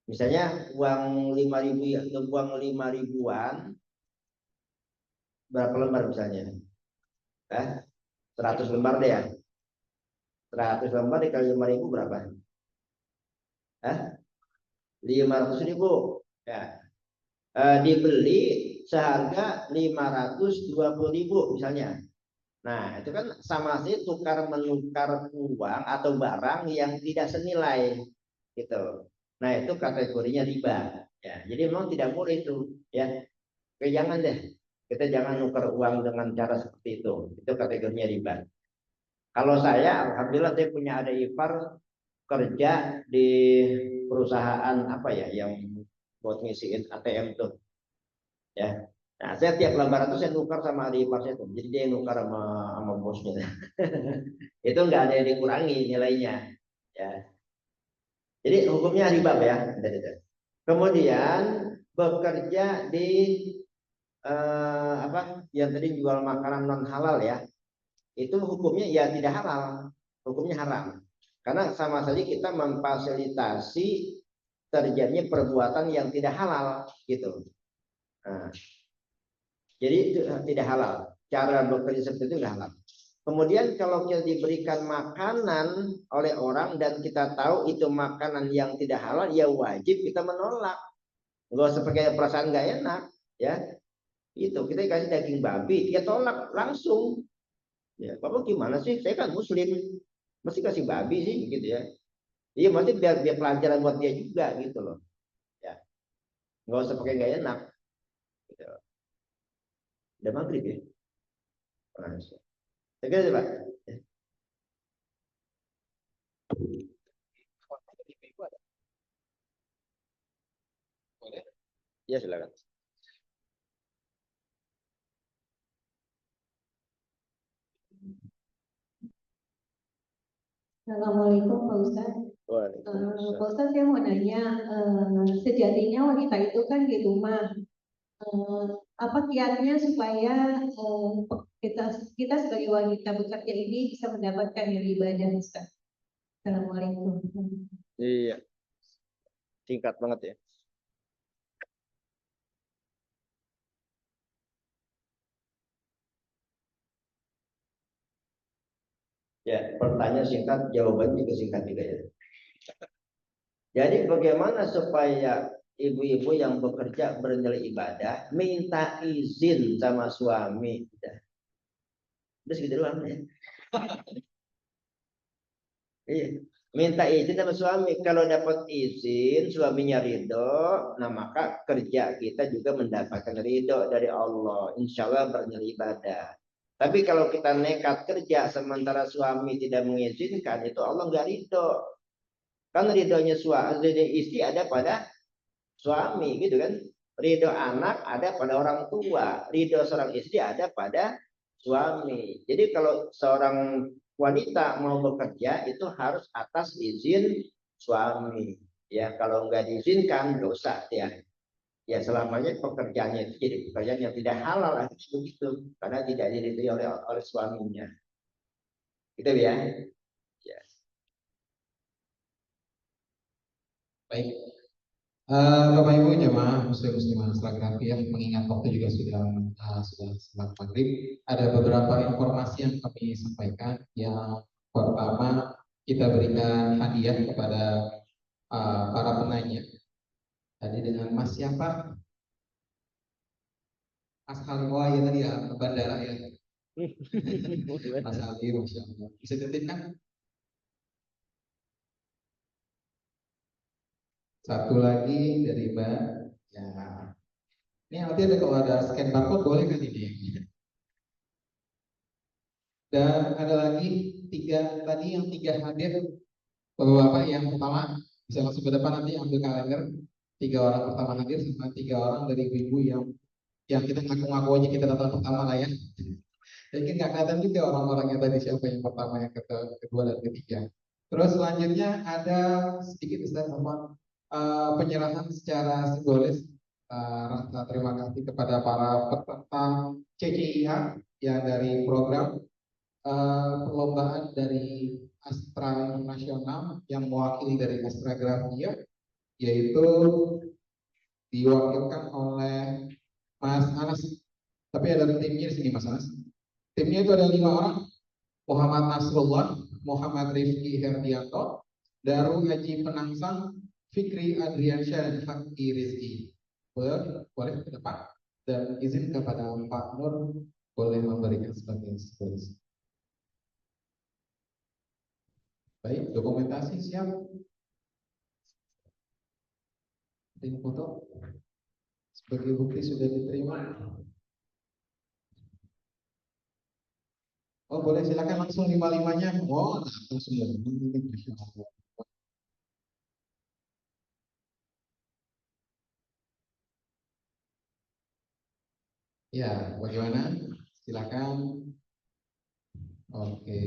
Misalnya uang 5.000 ya, uang 5.000-an berapa lembar misalnya? 100 lembar deh ya. 100 lembar dikali 5.000 berapa? 500.000 ya. Dibeli seharga 520.000 misalnya. Nah, itu kan sama sih tukar menukar uang atau barang yang tidak senilai gitu. Nah, itu kategorinya riba ya. Jadi memang tidak boleh itu ya. Oke, jangan deh. Kita jangan nukar uang dengan cara seperti itu. Itu kategorinya riba. Kalau saya alhamdulillah saya punya adik ipar kerja di perusahaan apa ya yang buat ngisiin ATM tuh ya. Nah, saya tiap lebaran tuh saya nukar sama adik ipar saya tuh. Jadi dia yang nukar sama bosnya. Itu nggak ada yang dikurangi nilainya. Ya. Jadi hukumnya riba ya. Kemudian bekerja di apa? Yang tadi jual makanan non halal ya. Itu hukumnya ya tidak halal. Hukumnya haram. Karena sama saja kita memfasilitasi terjadinya perbuatan yang tidak halal gitu. Nah, jadi itu tidak halal. Cara bekerja seperti itu tidak halal. Kemudian kalau kita diberikan makanan oleh orang dan kita tahu itu makanan yang tidak halal, ya wajib kita menolak. Nggak usah pakai perasaan nggak enak, ya. Itu kita dikasih daging babi, dia tolak langsung. Ya, Bapak gimana sih? Saya kan Muslim, mesti kasih babi sih, gitu ya. Iya, mesti biar pelajaran buat dia juga, gitu loh. Ya, nggak usah pakai nggak enak. Gitu. Udah maghrib ya. Oke, Pak. Ya silakan. Assalamualaikum Pak Ustadz. Pak Ustadz saya mau nanya, sejatinya wanita itu kan di rumah. Apa kiatnya supaya kita sebagai wanita bekerja ini bisa mendapatkan yang ibadah Ustadz? Assalamualaikum. Iya, singkat banget ya. Ya, pertanyaan singkat, jawabannya juga singkat juga ya. Jadi bagaimana supaya ibu-ibu yang bekerja bernilai ibadah minta izin sama suami? Udah segitu doang ya. Iya. Minta izin sama suami. Kalau dapat izin suaminya ridho, nah maka kerja kita juga mendapatkan ridho dari Allah. Insya Allah bernilai ibadah. Tapi kalau kita nekat kerja sementara suami tidak mengizinkan, itu Allah nggak ridho. Kan ridhonya istri ada pada suami gitu kan. Ridho anak ada pada orang tua, ridho seorang istri ada pada suami. Jadi kalau seorang wanita mau bekerja itu harus atas izin suami. Ya kalau nggak diizinkan dosa ya. Ya selamanya pekerjaannya itu jadi pekerjaan yang tidak halal begitu karena tidak diridhoi oleh suaminya. Gitu ya. Ya. Baik. Bapak Ibu jemaah muslim muslimah Instagram yang mengingat waktu juga sudah sholat maghrib, ada beberapa informasi yang kami sampaikan. Yang pertama, kita berikan hadiah kepada para penanya. Tadi dengan Mas siapa? Mas Halim, wah ya tadi ya bandara ya. Mas Halim, Masya Allah. Bisa titipkan? Satu lagi dari Mbak. Ya. Ini nanti ada kalau ada scan barcode boleh kan ini? Dan ada lagi yang tiga hadir. Bapak yang pertama bisa langsung ke depan nanti ambil kalender. 3 orang pertama hadir sama 3 orang dari ibu-ibu yang kita ngaku-ngaku aja kita datang pertama lah ya. Jadi nggak kelihatan juga orang-orangnya tadi siapa yang pertama, yang kedua dan ketiga. Terus selanjutnya ada sedikit Ustaz penyerahan secara simbolis rasa terima kasih kepada para peserta CCIH yang dari program perlombaan dari Astra Internasional yang mewakili dari Astra Grafia, yaitu diwakilkan oleh Mas Anas. Tapi ada timnya di sini Mas Anas. Timnya itu ada 5 orang: Muhammad Nasrullah, Muhammad Rifki Herdianto, Daru Haji Penangsang, Fikri Adriansyah, dan Fakki Rizki. Boleh ke depan dan izin kepada Pak Nur boleh memberikan sebagai simbolis. Baik, dokumentasi siap. Ini foto sebagai bukti sudah diterima. Oh boleh, silakan langsung 5-5-nya. Oh langsung semua. Masya Allah. Ya, bagaimana? Silakan. Oke.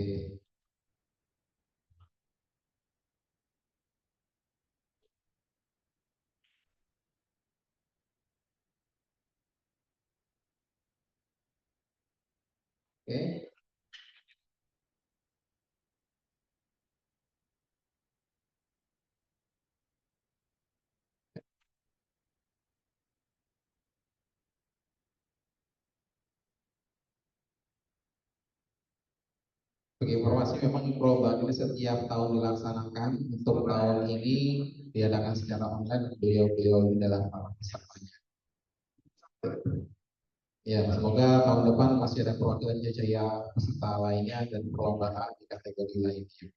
Oke. Bagi informasi memang perlombaan ini setiap tahun dilaksanakan. Untuk tahun ini diadakan secara online. Beliau-beliau ini adalah para pesertanya. Ya, semoga tahun depan masih ada perwakilan Jajaya peserta lainnya dan perlombaan di kategori lainnya.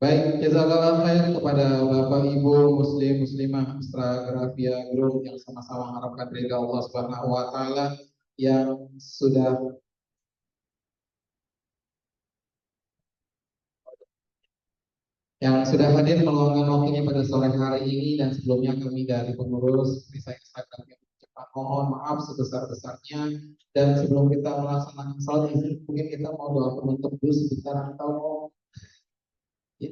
Baik, jazakallah khair kepada Bapak Ibu Muslim Muslimah Astra Grafia Group yang sama-sama mengharapkan ridha Allah Subhanahu wa taala yang sudah hadir meluangkan waktunya pada sore hari ini. Dan sebelumnya kami dari pengurus Risai Instagram yang cepat mohon maaf sebesar-besarnya. Dan sebelum kita melaksanakan salat ini mungkin kita mau doa penutup dulu sebentar atau ya,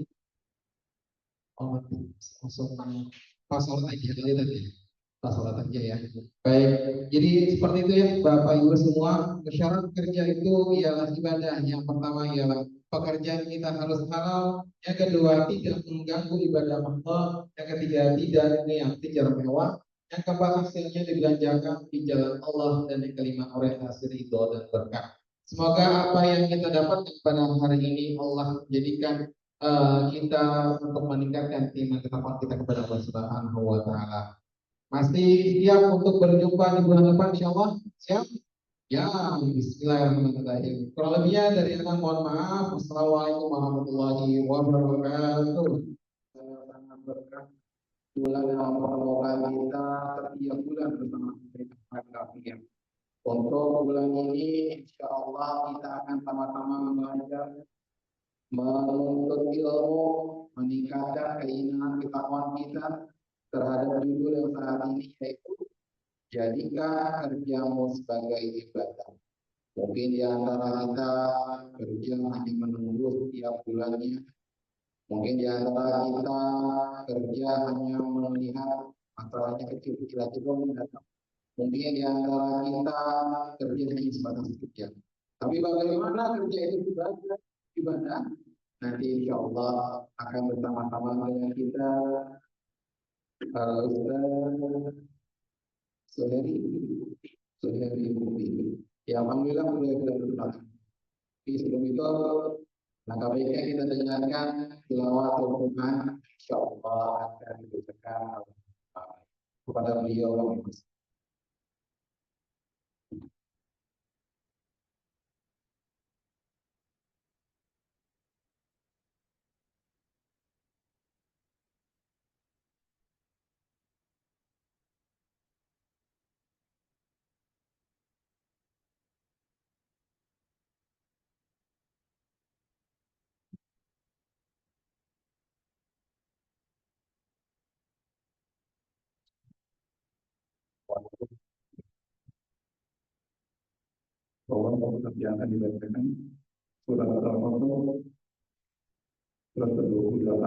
langsung salat aja tadi. Salat aja ya. Baik, jadi seperti itu ya Bapak Ibu semua. Syarat kerja itu ialah ibadah. Yang pertama ialah pekerjaan kita harus halal. Yang kedua tidak mengganggu ibadah Allah. Yang ketiga tidak niat jar mewah. Yang keempat hasilnya dibelanjakan di jalan Allah. Dan yang kelima orientasi ridho dan berkah. Semoga apa yang kita dapat pada hari ini Allah jadikan kita untuk meningkatkan iman kita kepada Allah Subhanahu wa taala. Masih siap untuk berjumpa di bulan depan insya Allah? Siap? Ya, bismillahirrahmanirrahim. Kurang lebihnya dari anak mohon maaf. Wassalamualaikum warahmatullahi wabarakatuh. Sangat berkah bulan Ramadan kita setiap bulan bersama kita. Untuk bulan ini, insya Allah kita akan sama-sama belajar menuntut ilmu, meningkatkan keinginan ketakwaan kita terhadap judul yang saat ini yaitu jadikan kerjamu sebagai ibadah. Mungkin di antara kita kerja hanya menunggu setiap bulannya. Mungkin di antara kita kerja hanya melihat masalahnya kecil-kecil aja belum datang. Mungkin di antara kita kerja hanya sebatas kerja. Tapi bagaimana kerja itu ibadah? Nanti insya Allah akan bersama-sama dengan kita Ustaz Suheri Mukti. Ya, alhamdulillah sudah berhasil. Tapi sebelum itu, langkah baiknya kita dengarkan tilawatul Quran. Insya Allah akan dibacakan kepada beliau. Bahwa yang akan dibacakan surat Al-Fatihah surat ke-28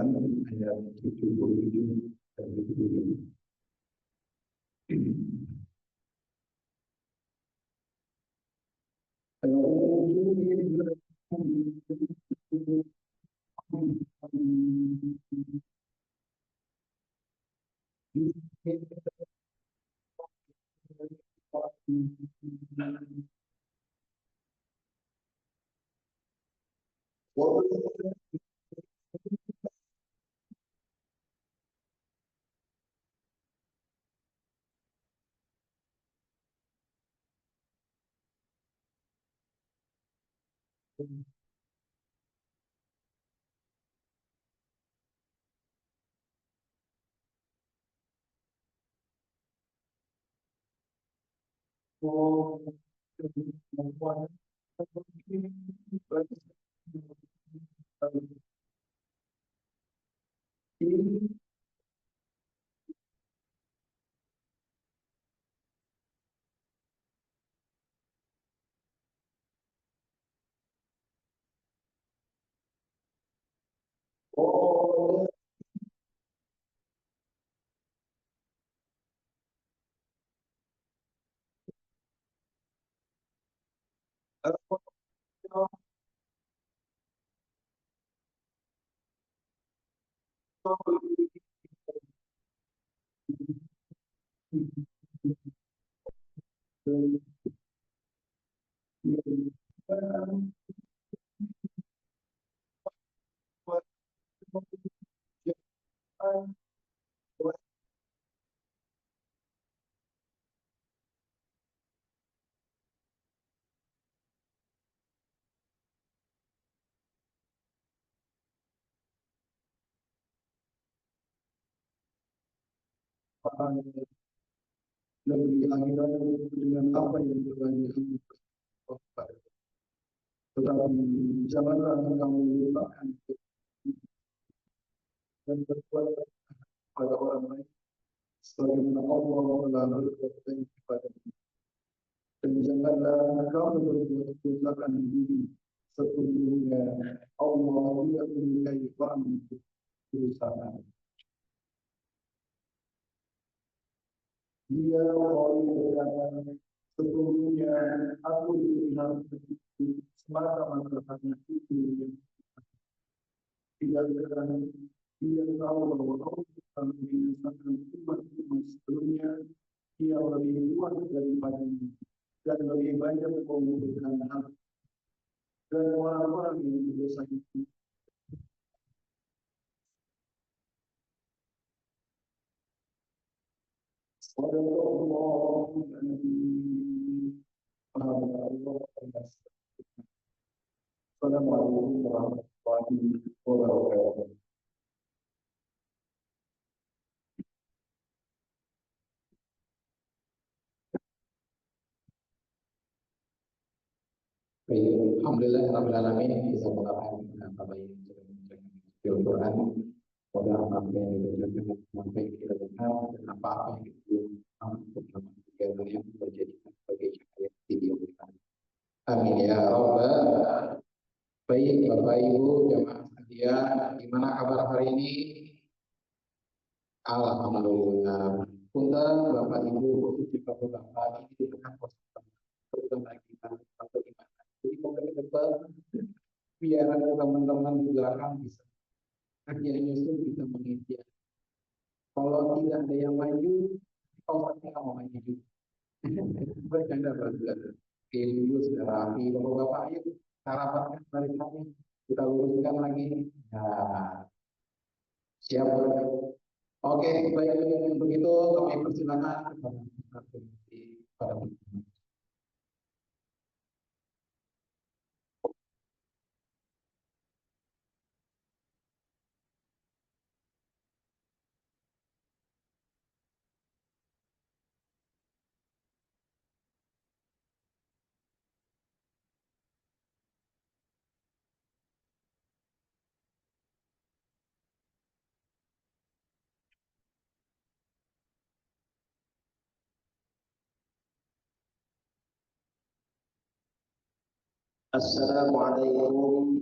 ayat 77 dan 77. Lebih akhirat dengan apa yang telah dilakukan. Tetapi janganlah kamu lupakan dan berbuat pada orang lain sebagaimana Allah telah berbuat kepada kita. Dan janganlah kamu berbuat kerusakan di bumi sesungguhnya Allah tidak menyukai orang untuk kerusakan. Dia berkata, sesungguhnya aku dilihat semata-mata karena itu tidak berani. Dia tahu bahwa Allah telah membinasakan umat-umat sebelumnya. Dia lebih luas daripadanya dan lebih banyak mengumpulkan harta dan orang-orang yang berdosa itu. Wassalamualaikum warahmatullahi wabarakatuh. Assalamualaikum warahmatullahi wabarakatuh. Baik, alhamdulillah rabbil alamin bisa melakukan apa yang sudah diberikan Al-Quran. Semoga apa yang diberikan sampai kita dengar dan apa yang kita bersama yang menjadikan sebagai cahaya di dunia. Amin ya rabbal. Baik Bapak Ibu jamaah sekalian, gimana kabar hari ini? Alhamdulillah. Punten Bapak Ibu khusus Bapak ini di tengah proses lagi atau gimana? Jadi ke depan biar teman-teman di belakang bisa akhirnya nyusul bisa menginjak. Kalau tidak ada yang maju, kau pasti nggak mau maju juga. Bercanda bercanda. Oke, dulu sudah rapi. Kalau Bapak ayo sarapan barisannya kita luruskan lagi. Nah, siap. Oke, baik untuk itu kami persilakan kepada Assalamualaikum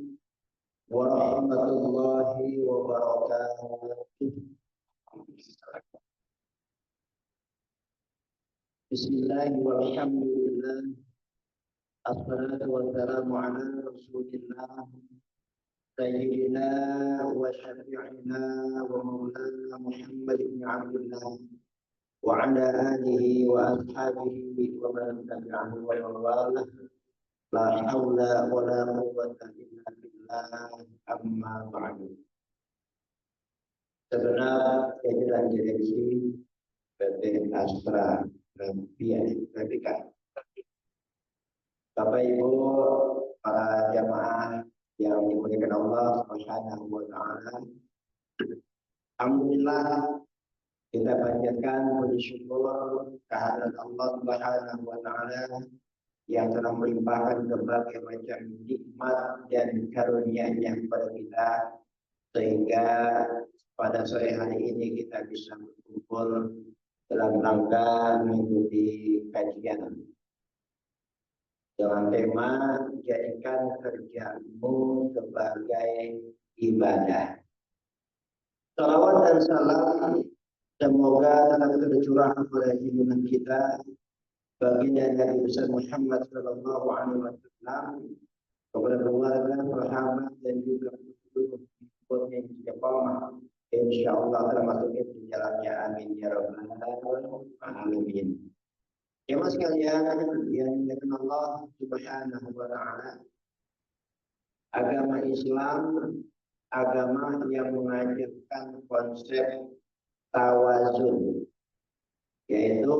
warahmatullahi wabarakatuh. Bismillahirrahmanirrahim. Assalatu wassalamu ala Rasulillah Sayyidina wa syafi'ina wa maulana Muhammad bin Abdullah wa ala alihi wa ashabihi wa man tabi'ahu wa mawalah. La haula wa la quwwata illa billah, amma ba'du. Sebenarnya jajaran direksi PT Astra Rabbika, Bapak Ibu para jamaah yang dimuliakan Allah Subhanahu wa taala. Alhamdulillah kita panjatkan puji syukur kehadirat Allah Subhanahu wa taala yang telah melimpahkan berbagai macam nikmat dan karunia-Nya kepada kita sehingga pada sore hari ini kita bisa berkumpul dalam rangka mengikuti kajian dengan tema jadikan kerjamu sebagai ibadah. Salawat dan salam semoga tetap tercurah kepada junjungan kita baginda Nabi besar Muhammad sallallahu alaihi wasallam, kepada keluarga, sahabat dan juga pengikutnya yang istiqamah insyaallah termasuk di jalannya, amin ya rabbal alamin. Jemaah sekalian yang dimuliakan Allah Subhanahu wa taala, agama Islam agama yang mengajarkan konsep tawazun, yaitu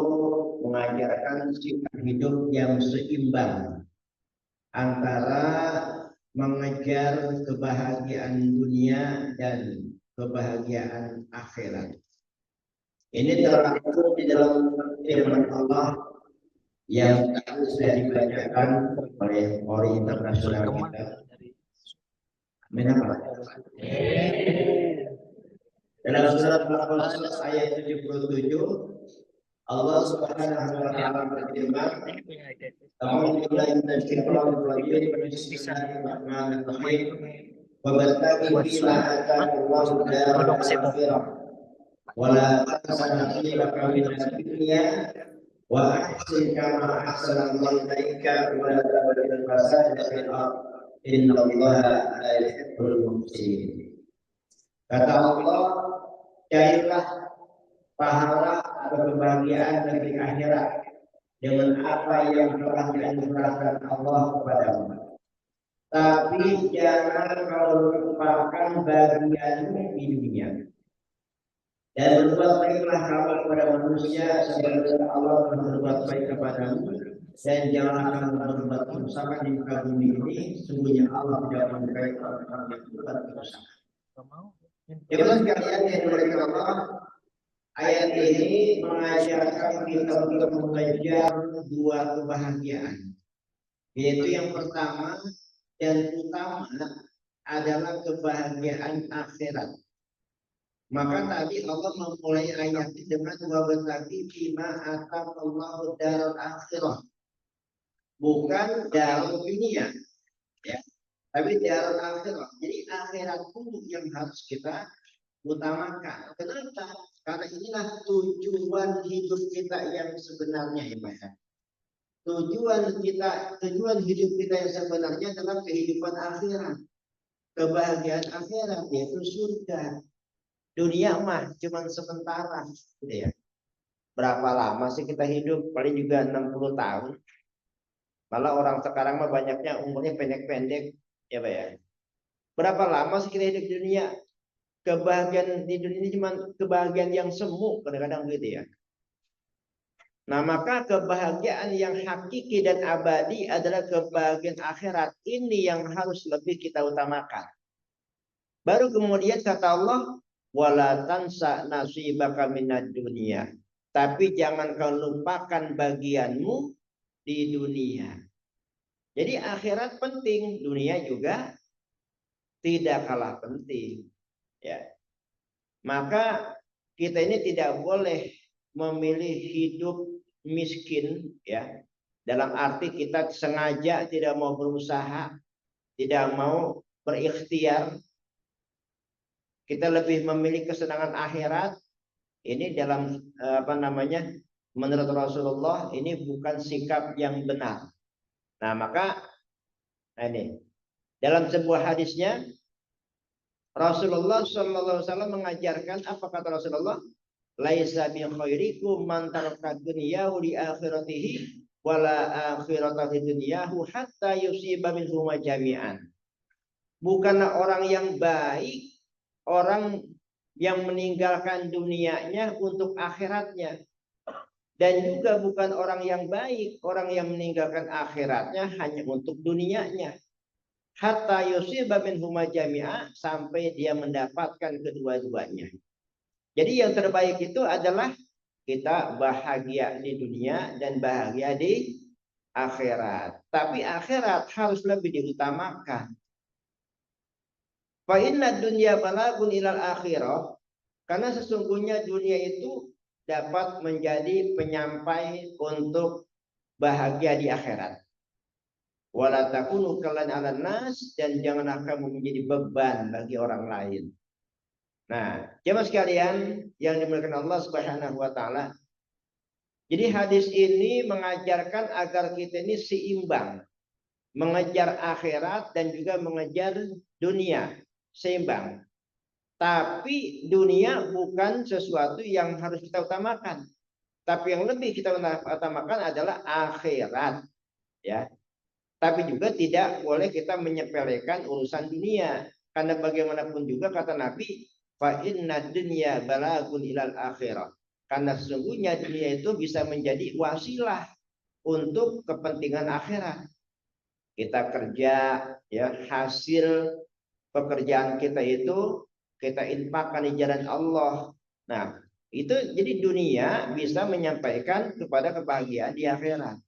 mengajarkan sikap hidup yang seimbang antara mengejar kebahagiaan dunia dan kebahagiaan akhirat. Ini terangkum di dalam firman Allah yang sudah dibacakan oleh Ori Internasional kita. Dalam surat Al-Qasas ayat 77, Allah Subhanahu wa taala berfirman, "A'udzubillahi minasyaitonir rajim. Bismillahirrahmanirrahim. Wa battaqi fima ataakallahu daral akhirah. Wa la tansa nasibaka minad dunya wa ahsin kama ahsanallahu ilaika wa la tabghil fasada fil ardh. Innallaha la yuhibbul mufsidin." Kata Allah, carilah pahala atau kebahagiaan dari akhirat dengan apa yang telah dianugerahkan Allah kepadamu. Tapi jangan kau lupakan bagianmu di dunia. Dan berbuat baiklah kamu kepada manusia sebagaimana Allah berbuat baik kepadamu. Dan janganlah kamu berbuat kerusakan di muka bumi ini. Sungguhnya Allah tidak menyukai orang-orang yang berbuat kerusakan. Jemaah sekalian yang dimuliakan Allah, ayat ini mengajarkan kita untuk mengejar dua kebahagiaan. Yaitu yang pertama dan utama adalah kebahagiaan akhirat. Maka tadi Allah memulai ayat ini dengan wabtaghi fima ataqallahu darul akhirah. Bukan darul dunia, ya. Tapi darul akhirah. Jadi akhirat pun yang harus kita utamakan. Kenapa? Karena inilah tujuan hidup kita yang sebenarnya, ya Pak. Tujuan hidup kita yang sebenarnya adalah kehidupan akhirat. Kebahagiaan akhirat yaitu surga. Dunia mah cuma sementara, gitu ya. Berapa lama sih kita hidup? Paling juga 60 tahun. Malah orang sekarang mah banyaknya umurnya pendek-pendek, ya Pak ya. Berapa lama sih kita hidup di dunia? Kebahagiaan di dunia ini cuma kebahagiaan yang semu, kadang-kadang gitu ya. Nah, maka kebahagiaan yang hakiki dan abadi adalah kebahagiaan akhirat. Ini yang harus lebih kita utamakan. Baru kemudian kata Allah, wala tansa nasibaka minad dunia. Tapi jangan kau lupakan bagianmu di dunia. Jadi akhirat penting, dunia juga tidak kalah penting. Ya. Maka kita ini tidak boleh memilih hidup miskin, ya. Dalam arti kita sengaja tidak mau berusaha, tidak mau berikhtiar. Kita lebih memilih kesenangan akhirat. Ini dalam menurut Rasulullah ini bukan sikap yang benar. Nah, maka ini dalam sebuah hadisnya Rasulullah SAW mengajarkan, apa kata Rasulullah? Laisa bi khairikum man taraka dunyahu li akhiratihi wala akhiratahu dunyahu hatta yusiba minhu jami'an. Bukanlah orang yang baik orang yang meninggalkan dunianya untuk akhiratnya, dan juga bukan orang yang baik orang yang meninggalkan akhiratnya hanya untuk dunianya. Hatta yusiba minhu jami'a, sampai dia mendapatkan kedua-duanya. Jadi yang terbaik itu adalah kita bahagia di dunia dan bahagia di akhirat. Tapi akhirat harus lebih diutamakan. Fa inna dunya balagun ilal akhirah, karena sesungguhnya dunia itu dapat menjadi penyampai untuk bahagia di akhirat. Wala takunu kallan 'alan nas, dan janganlah kamu menjadi beban bagi orang lain. Nah, jemaah sekalian yang dimuliakan Allah Subhanahu wa taala. Jadi hadis ini mengajarkan agar kita ini seimbang, mengejar akhirat dan juga mengejar dunia, seimbang. Tapi dunia bukan sesuatu yang harus kita utamakan. Tapi yang lebih kita utamakan adalah akhirat, ya. Tapi juga tidak boleh kita menyepelekan urusan dunia, karena bagaimanapun juga kata Nabi, fa inna dunya balagun ilal akhirah. Karena sesungguhnya dunia itu bisa menjadi wasilah untuk kepentingan akhirat. Kita kerja, ya, hasil pekerjaan kita itu kita infakkan di jalan Allah. Nah, itu jadi dunia bisa menyampaikan kepada kebahagiaan di akhirat.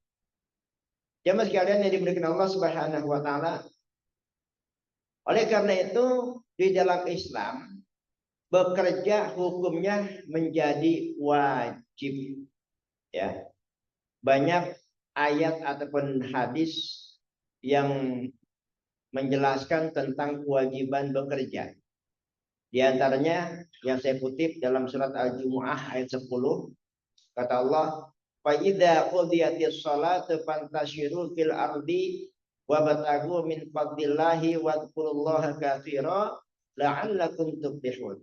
Jemaah sekalian yang dimuliakan Allah Subhanahu wa taala. Oleh karena itu di dalam Islam bekerja hukumnya menjadi wajib, ya. Banyak ayat ataupun hadis yang menjelaskan tentang kewajiban bekerja. Di antaranya yang saya kutip dalam surat Al-Jumu'ah ayat 10, kata Allah, fa idza qudiyatis shalatu fantashiru fil ardi wabtaghu min fadlillahi wadhkurullaha katsira la'allakum tuflihun.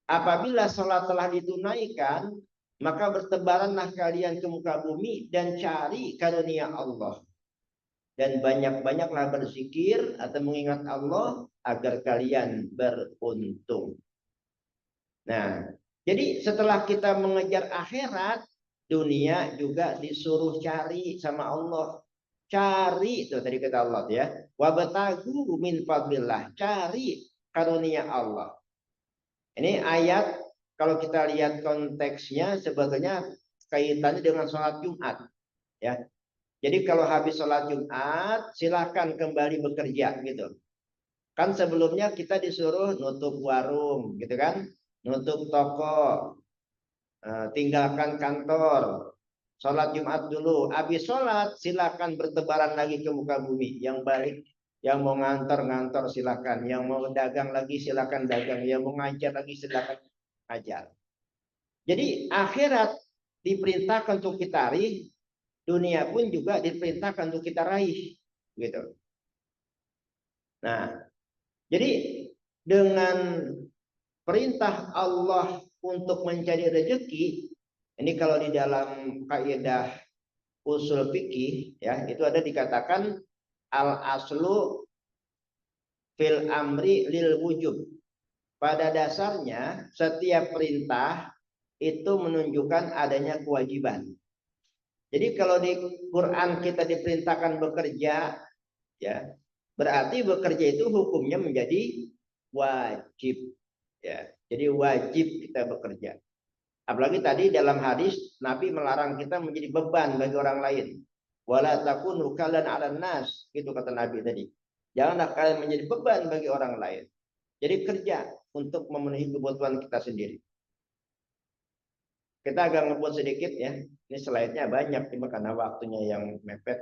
Apabila salat telah ditunaikan, maka bertebaranlah kalian ke muka bumi dan cari karunia Allah, dan banyak-banyaklah berzikir atau mengingat Allah agar kalian beruntung. Nah, jadi setelah kita mengejar akhirat, dunia juga disuruh cari sama Allah. Cari itu tadi kata Allah ya. Wabtagu min fadlillah, cari karunia Allah. Ini ayat kalau kita lihat konteksnya sebetulnya kaitannya dengan sholat Jumat ya. Jadi kalau habis sholat Jumat silahkan kembali bekerja gitu. Kan sebelumnya kita disuruh nutup warung gitu kan, nutup toko, tinggalkan kantor, sholat Jumat dulu. Habis sholat silakan bertebaran lagi ke muka bumi. Yang balik, yang mau ngantor silakan, yang mau dagang lagi silakan dagang, yang mau ngajar lagi silakan ajar. Jadi akhirat diperintahkan untuk kita raih, dunia pun juga diperintahkan untuk kita raih, gitu. Nah, jadi dengan perintah Allah untuk mencari rezeki, ini kalau di dalam kaidah usul fikih ya, itu ada dikatakan al aslu fil amri lil wujub. Pada dasarnya setiap perintah itu menunjukkan adanya kewajiban. Jadi kalau di Quran kita diperintahkan bekerja ya, berarti bekerja itu hukumnya menjadi wajib ya. Jadi wajib kita bekerja. Apalagi tadi dalam hadis Nabi melarang kita menjadi beban bagi orang lain. Wala takunu kalan 'alan nas, gitu kata Nabi tadi. Janganlah kalian menjadi beban bagi orang lain. Jadi kerja untuk memenuhi kebutuhan kita sendiri. Kita agak ngebut sedikit ya. Ini slide-nya banyak cuma karena waktunya yang mepet.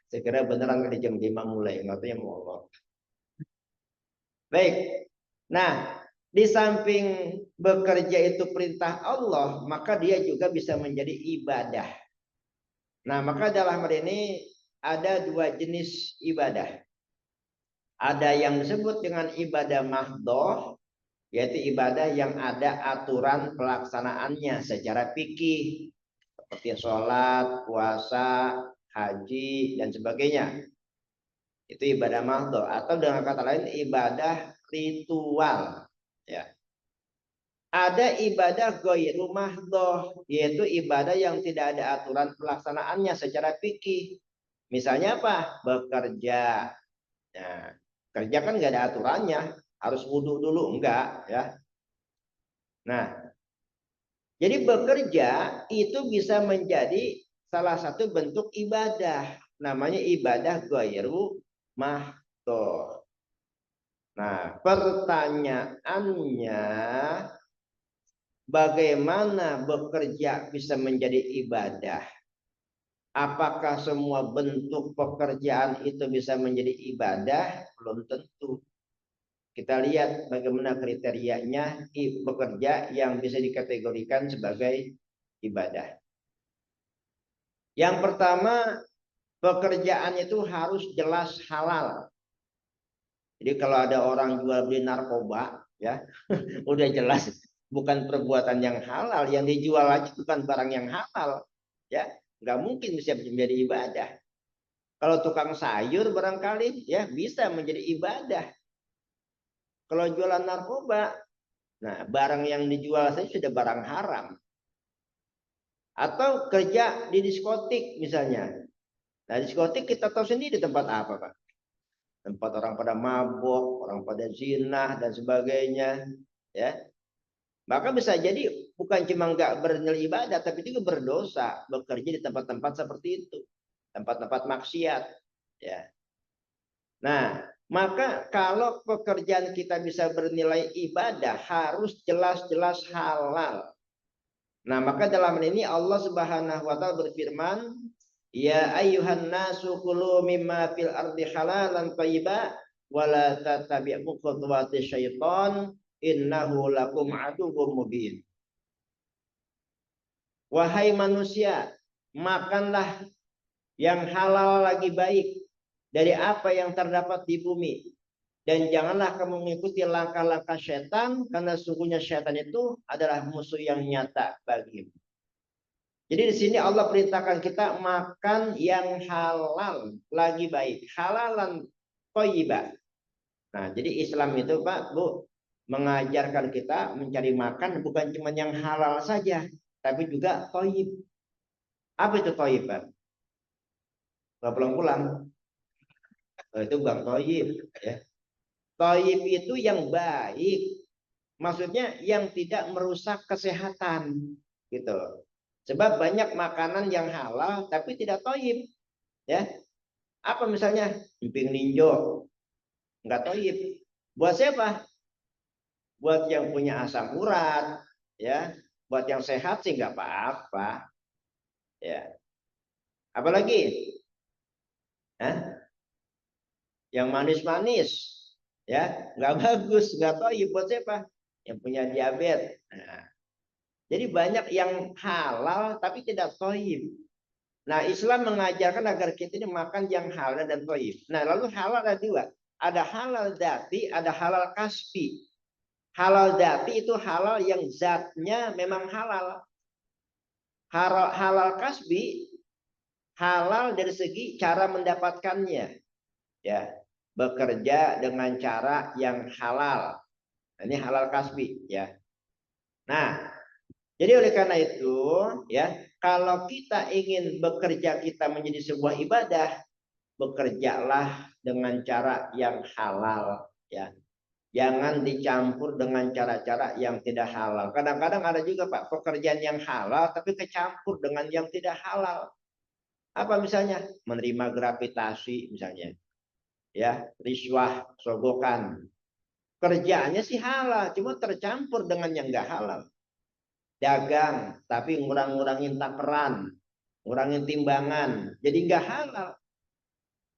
Saya kira beneran di jam 5 mulai, nggak mau Allah. Baik. Nah, di samping bekerja itu perintah Allah, maka dia juga bisa menjadi ibadah. Nah, maka dalam hal ini ada dua jenis ibadah. Ada yang disebut dengan ibadah mahdhah, yaitu ibadah yang ada aturan pelaksanaannya secara fikih, seperti sholat, puasa, haji, dan sebagainya. Itu ibadah mahdhah, atau dengan kata lain ibadah ritual. Ya. Ada ibadah ghairu mahdhah, yaitu ibadah yang tidak ada aturan pelaksanaannya secara fikih. Misalnya apa? Bekerja. Nah, kerja kan nggak ada aturannya, harus wudhu dulu enggak ya. Nah, jadi bekerja itu bisa menjadi salah satu bentuk ibadah, namanya ibadah ghairu mahdhah. Nah, pertanyaannya, bagaimana bekerja bisa menjadi ibadah? Apakah semua bentuk pekerjaan itu bisa menjadi ibadah? Belum tentu. Kita lihat bagaimana kriterianya bekerja yang bisa dikategorikan sebagai ibadah. Yang pertama, pekerjaan itu harus jelas halal. Jadi kalau ada orang jual beli narkoba, ya udah jelas bukan perbuatan yang halal, yang dijual aja bukan barang yang halal, ya nggak mungkin bisa menjadi ibadah. Kalau tukang sayur barangkali ya bisa menjadi ibadah. Kalau jualan narkoba, nah barang yang dijual saja sudah barang haram. Atau kerja di diskotik misalnya. Nah diskotik kita tahu sendiri tempat apa Pak? Tempat orang pada mabok, orang pada zina dan sebagainya, ya. Maka bisa jadi bukan cuma nggak bernilai ibadah, tapi juga berdosa bekerja di tempat-tempat seperti itu, tempat-tempat maksiat, ya. Nah, maka kalau pekerjaan kita bisa bernilai ibadah harus jelas-jelas halal. Nah, maka dalam ini Allah Subhanahu wa taala berfirman, ya ayyuhan nasu kulu mimma fil ardi halalan thayyiba wa la tattabi'u khutuwati syaitan innahu lakum aduwwum mubin. Wahai manusia, makanlah yang halal lagi baik dari apa yang terdapat di bumi, dan janganlah kamu mengikuti langkah-langkah syaitan, karena sungguhnya syaitan itu adalah musuh yang nyata bagimu. Jadi di sini Allah perintahkan kita makan yang halal lagi baik, halalan thayyibah. Nah, jadi Islam itu Pak, Bu, mengajarkan kita mencari makan bukan cuma yang halal saja, tapi juga toyib. Apa itu toyib, Pak? Nggak pulang-pulang. Itu bang toyib. Ya. Toyib itu yang baik. Maksudnya yang tidak merusak kesehatan. Gitu. Sebab banyak makanan yang halal tapi tidak toyib. Ya. Apa misalnya? Emping ninjo. Nggak toyib. Buat siapa? Buat yang punya asam urat. Ya. Buat yang sehat sih nggak apa-apa. Ya. Apalagi? Hah? Yang manis-manis, ya nggak bagus, nggak toyib. Buat siapa? Yang punya diabetes. Nah, jadi banyak yang halal tapi tidak toyib. Nah, Islam mengajarkan agar kita ini makan yang halal dan toyib. Nah, lalu halal ada dua. Ada halal dati, ada halal kasbi. Halal dati itu halal yang zatnya memang halal. Halal kasbi halal dari segi cara mendapatkannya. Ya, bekerja dengan cara yang halal. Ini halal kasbi, ya. Nah, jadi oleh karena itu, ya, kalau kita ingin bekerja kita menjadi sebuah ibadah, bekerjalah dengan cara yang halal, ya. Jangan dicampur dengan cara-cara yang tidak halal. Kadang-kadang ada juga, Pak, pekerjaan yang halal tapi kecampur dengan yang tidak halal. Apa misalnya? Menerima gravitasi misalnya. Ya, riswah, sogokan. Kerjaannya sih halal, cuma tercampur dengan yang nggak halal. Dagang, tapi ngurang-ngurangin takaran, ngurangin timbangan, jadi nggak halal.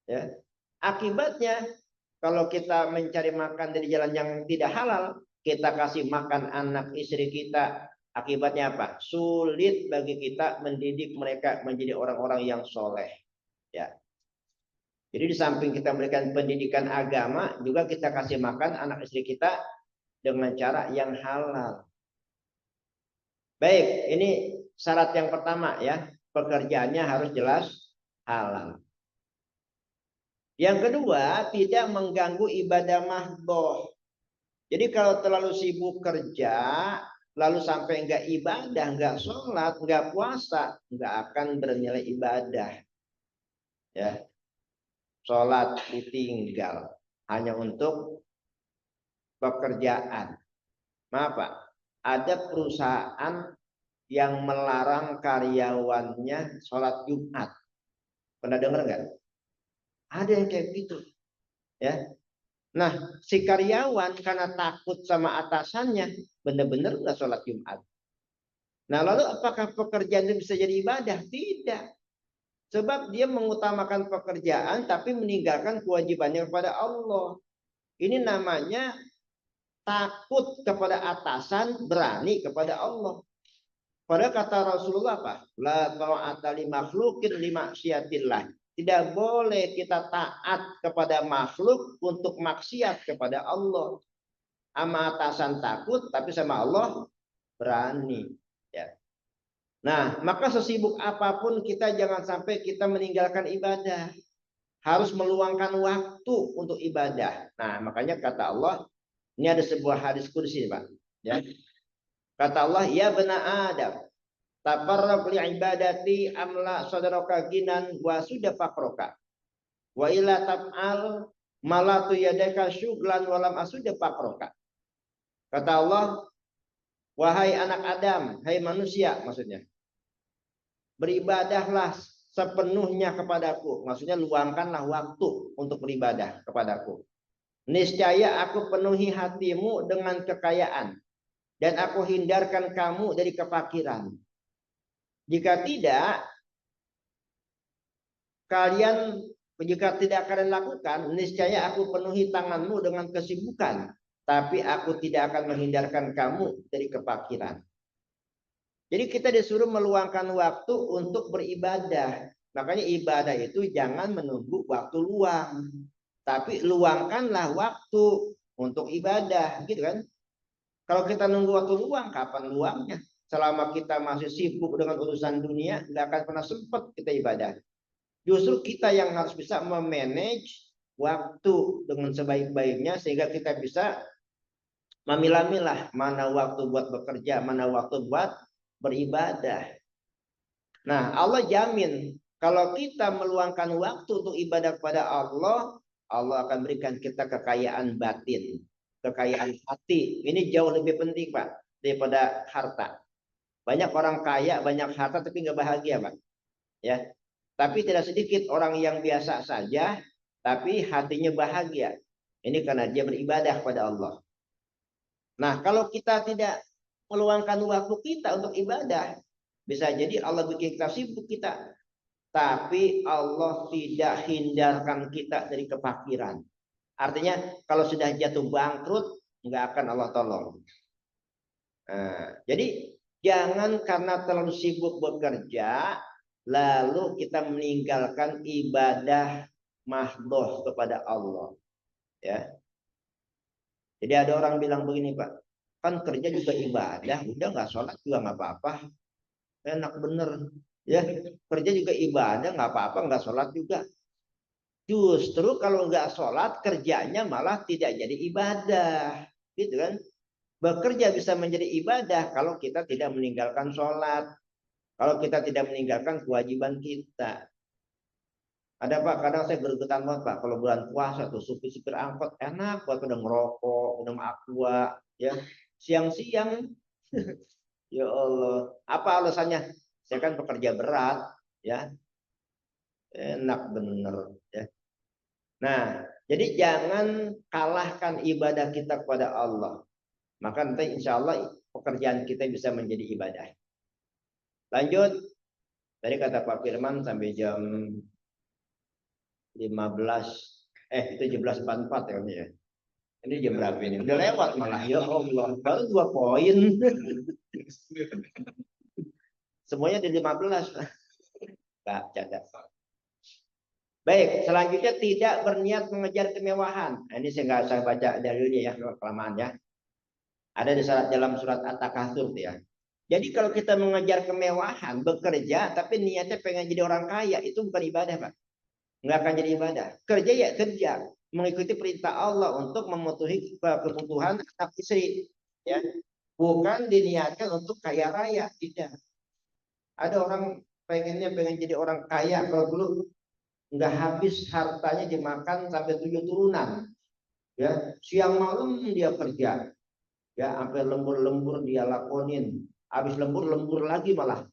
Ya. Akibatnya, kalau kita mencari makan dari jalan yang tidak halal, kita kasih makan anak istri kita, akibatnya apa? Sulit bagi kita mendidik mereka menjadi orang-orang yang soleh. Ya. Jadi di samping kita memberikan pendidikan agama, juga kita kasih makan anak istri kita dengan cara yang halal. Baik, ini syarat yang pertama ya, pekerjaannya harus jelas halal. Yang kedua, tidak mengganggu ibadah mahdhoh. Jadi kalau terlalu sibuk kerja, lalu sampai enggak ibadah, enggak sholat, enggak puasa, enggak akan bernilai ibadah. Ya. Sholat ditinggal hanya untuk pekerjaan. Maaf Pak, ada perusahaan yang melarang karyawannya sholat Jumat. Pernah dengar nggak? Ada yang kayak gitu, ya. Nah, si karyawan karena takut sama atasannya, benar-benar nggak sholat Jumat. Nah, lalu apakah pekerjaan itu bisa jadi ibadah? Tidak. Sebab dia mengutamakan pekerjaan tapi meninggalkan kewajibannya kepada Allah. Ini namanya takut kepada atasan, berani kepada Allah. Pada kata Rasulullah apa? La ta'ata li makhluqin li maksiatillah. Tidak boleh kita taat kepada makhluk untuk maksiat kepada Allah. Sama atasan takut, tapi sama Allah berani. Ya. Nah, maka sesibuk apapun kita jangan sampai kita meninggalkan ibadah. Harus meluangkan waktu untuk ibadah. Nah, makanya kata Allah, ini ada sebuah hadis kursi, Pak. Ya. Kata Allah, ya bena Adam, tafarraq li ibadati amla sadraka ginan wa sudah fakroka. Wa ila tab'al malatu yadaka syuglan walam asudah fakroka. Kata Allah, wahai anak Adam, hai manusia maksudnya. Beribadahlah sepenuhnya kepadaku. Maksudnya luangkanlah waktu untuk beribadah kepadaku. Niscaya aku penuhi hatimu dengan kekayaan. Dan aku hindarkan kamu dari kefakiran. Jika tidak kalian lakukan, niscaya aku penuhi tanganmu dengan kesibukan. Tapi aku tidak akan menghindarkan kamu dari kefakiran. Jadi kita disuruh meluangkan waktu untuk beribadah. Makanya ibadah itu jangan menunggu waktu luang. Tapi luangkanlah waktu untuk ibadah. Gitu kan? Kalau kita nunggu waktu luang, kapan luangnya? Selama kita masih sibuk dengan urusan dunia, nggak akan pernah sempat kita ibadah. Justru kita yang harus bisa memanage waktu dengan sebaik-baiknya sehingga kita bisa memilah-milah mana waktu buat bekerja, mana waktu buat beribadah. Nah, Allah jamin kalau kita meluangkan waktu untuk ibadah kepada Allah, Allah akan berikan kita kekayaan batin, kekayaan hati. Ini jauh lebih penting, Pak, daripada harta. Banyak orang kaya, banyak harta, tapi nggak bahagia, Pak. Ya, tapi tidak sedikit orang yang biasa saja, tapi hatinya bahagia. Ini karena dia beribadah kepada Allah. Nah, kalau kita tidak meluangkan waktu kita untuk ibadah, bisa jadi Allah bikin kita sibuk kita. Tapi Allah tidak hindarkan kita dari kefakiran. Artinya kalau sudah jatuh bangkrut, nggak akan Allah tolong. Nah, jadi jangan karena terlalu sibuk bekerja, lalu kita meninggalkan ibadah mahdoh kepada Allah. Ya. Jadi ada orang bilang begini, Pak, kan kerja juga ibadah, udah nggak sholat juga nggak apa-apa. Enak bener. Ya, kerja juga ibadah, nggak apa-apa, nggak sholat juga. Justru kalau nggak sholat, kerjanya malah tidak jadi ibadah, gitu kan? Bekerja bisa menjadi ibadah kalau kita tidak meninggalkan sholat, kalau kita tidak meninggalkan kewajiban kita. Ada, Pak, kadang saya gergetan banget, Pak, kalau bulan puasa tuh supir-supir angkot enak buat udah ngerokok, minum aqua, ya siang-siang. Ya Allah, apa alasannya? Saya kan pekerja berat, ya. Enak bener, ya. Nah, jadi jangan kalahkan ibadah kita kepada Allah. Maka nanti insya Allah pekerjaan kita bisa menjadi ibadah. Lanjut, tadi kata Pak Firman sampai jam 15, itu 17.44 ya. Ini jam berapa ini? Udah lewat malah, ya Allah, baru 2 poin. Semuanya di 15. Catat. Baik, selanjutnya tidak berniat mengejar kemewahan. Nah, ini saya nggak usah baca dalilnya ya, kelamaan ya. Ada di dalam surat At-Takatsur ya. Jadi kalau kita mengejar kemewahan, bekerja, tapi niatnya pengen jadi orang kaya, itu bukan ibadah, Pak. Nggak akan jadi ibadah. Kerja ya kerja, mengikuti perintah Allah untuk memenuhi kebutuhan anak istri, ya. Bukan diniatkan untuk kaya raya, tidak. Ada orang pengen jadi orang kaya, kalau dulu nggak habis hartanya dimakan sampai 7 turunan, ya. Siang malam dia kerja, ya, sampai lembur-lembur dia lakonin, habis lembur lagi malah.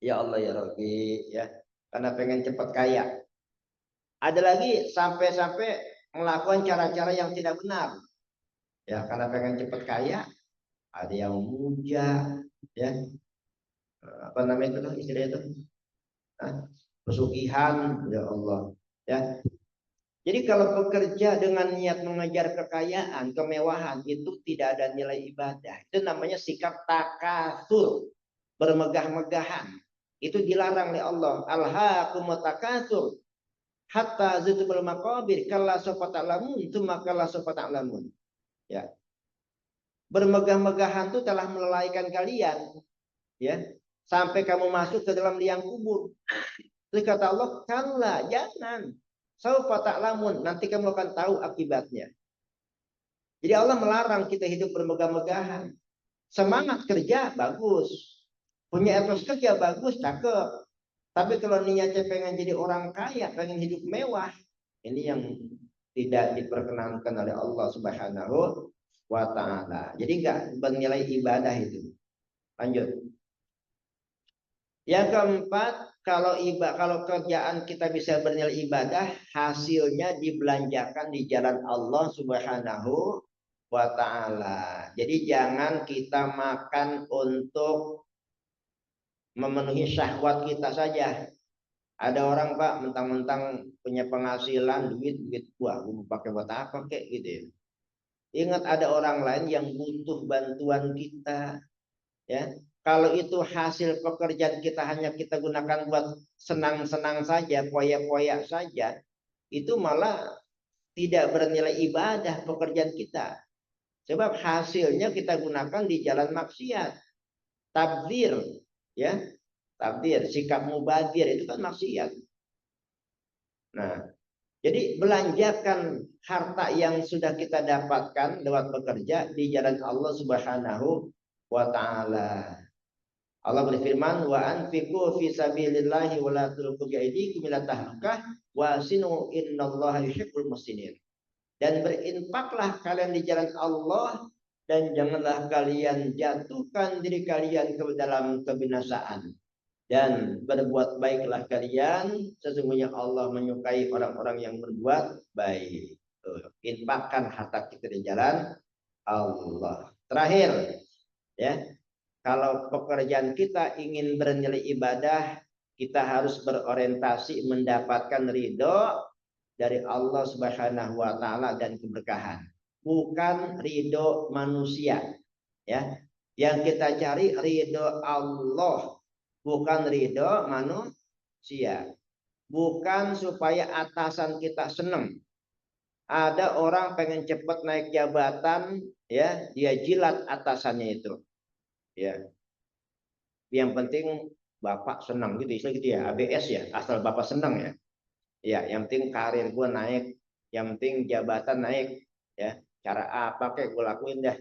Ya Allah ya Rabbi, ya, karena pengen cepat kaya. Ada lagi sampai melakukan cara-cara yang tidak benar, ya, karena pengen cepat kaya. Ada yang muja, ya, apa namanya itu istilah itu, pesugihan, ya Allah, ya. Jadi kalau bekerja dengan niat mengejar kekayaan, kemewahan, itu tidak ada nilai ibadah. Itu namanya sikap takatsur, bermegah-megahan. Itu dilarang oleh Allah. Alhaakumut takatsur hatta zurtumul maqabir kalla sawfa ta'lamun tsumma kalla sawfa ta'lamun. Ya. Bermegah-megahan itu telah melalaikan kalian, ya, sampai kamu masuk ke dalam liang kubur. Terus kata Allah, kalla, jangan. Sawfa ta'lamun, nanti kamu akan tahu akibatnya. Jadi Allah melarang kita hidup bermegah-megahan. Semangat kerja bagus, punya etos kerja bagus, cakep. Tapi kalau niatnya pengen jadi orang kaya, pengen hidup mewah, ini yang tidak diperkenankan oleh Allah Subhanahu wa Ta'ala. Jadi nggak bernilai ibadah itu. Lanjut. Yang keempat, kalau kerjaan kita bisa bernilai ibadah, hasilnya dibelanjakan di jalan Allah Subhanahu wa Ta'ala. Jadi jangan kita makan untuk memenuhi syahwat kita saja. Ada orang, Pak, mentang-mentang punya penghasilan, duit, wah, gue pakai buat apa kek gitu ya. Ingat ada orang lain yang butuh bantuan kita, ya. Kalau itu hasil pekerjaan kita hanya kita gunakan buat senang-senang saja, poya-poya saja, itu malah tidak bernilai ibadah pekerjaan kita. Sebab hasilnya kita gunakan di jalan maksiat. Tabdzir, ya. Tabdzir, sikap mubadzir itu kan maksiat. Nah, jadi belanjakan harta yang sudah kita dapatkan lewat bekerja di jalan Allah Subhanahu wa ta'ala. Allah berfirman, wa anfiqu fi sabilillahi wa la tulqu bi aydikum ila tahlukah wa sinu innallaha yuhibbul muhsinin. Dan berinfaklah kalian di jalan Allah dan janganlah kalian jatuhkan diri kalian ke dalam kebinasaan. Dan berbuat baiklah kalian, sesungguhnya Allah menyukai orang-orang yang berbuat baik. Infakkan harta kita di jalan Allah. Terakhir, ya, kalau pekerjaan kita ingin bernilai ibadah, kita harus berorientasi mendapatkan ridho dari Allah Subhanahu wa taala dan keberkahan, bukan ridho manusia, ya. Yang kita cari ridho Allah, bukan ridho manusia. Bukan supaya atasan kita senang. Ada orang pengen cepat naik jabatan, ya, dia jilat atasannya itu. Ya. Yang penting Bapak senang gitu, istilah gitu ya, ABS ya, asal Bapak senang ya. Ya, yang penting karir gue naik, yang penting jabatan naik, ya. Cara apa kayak gue lakuin dah.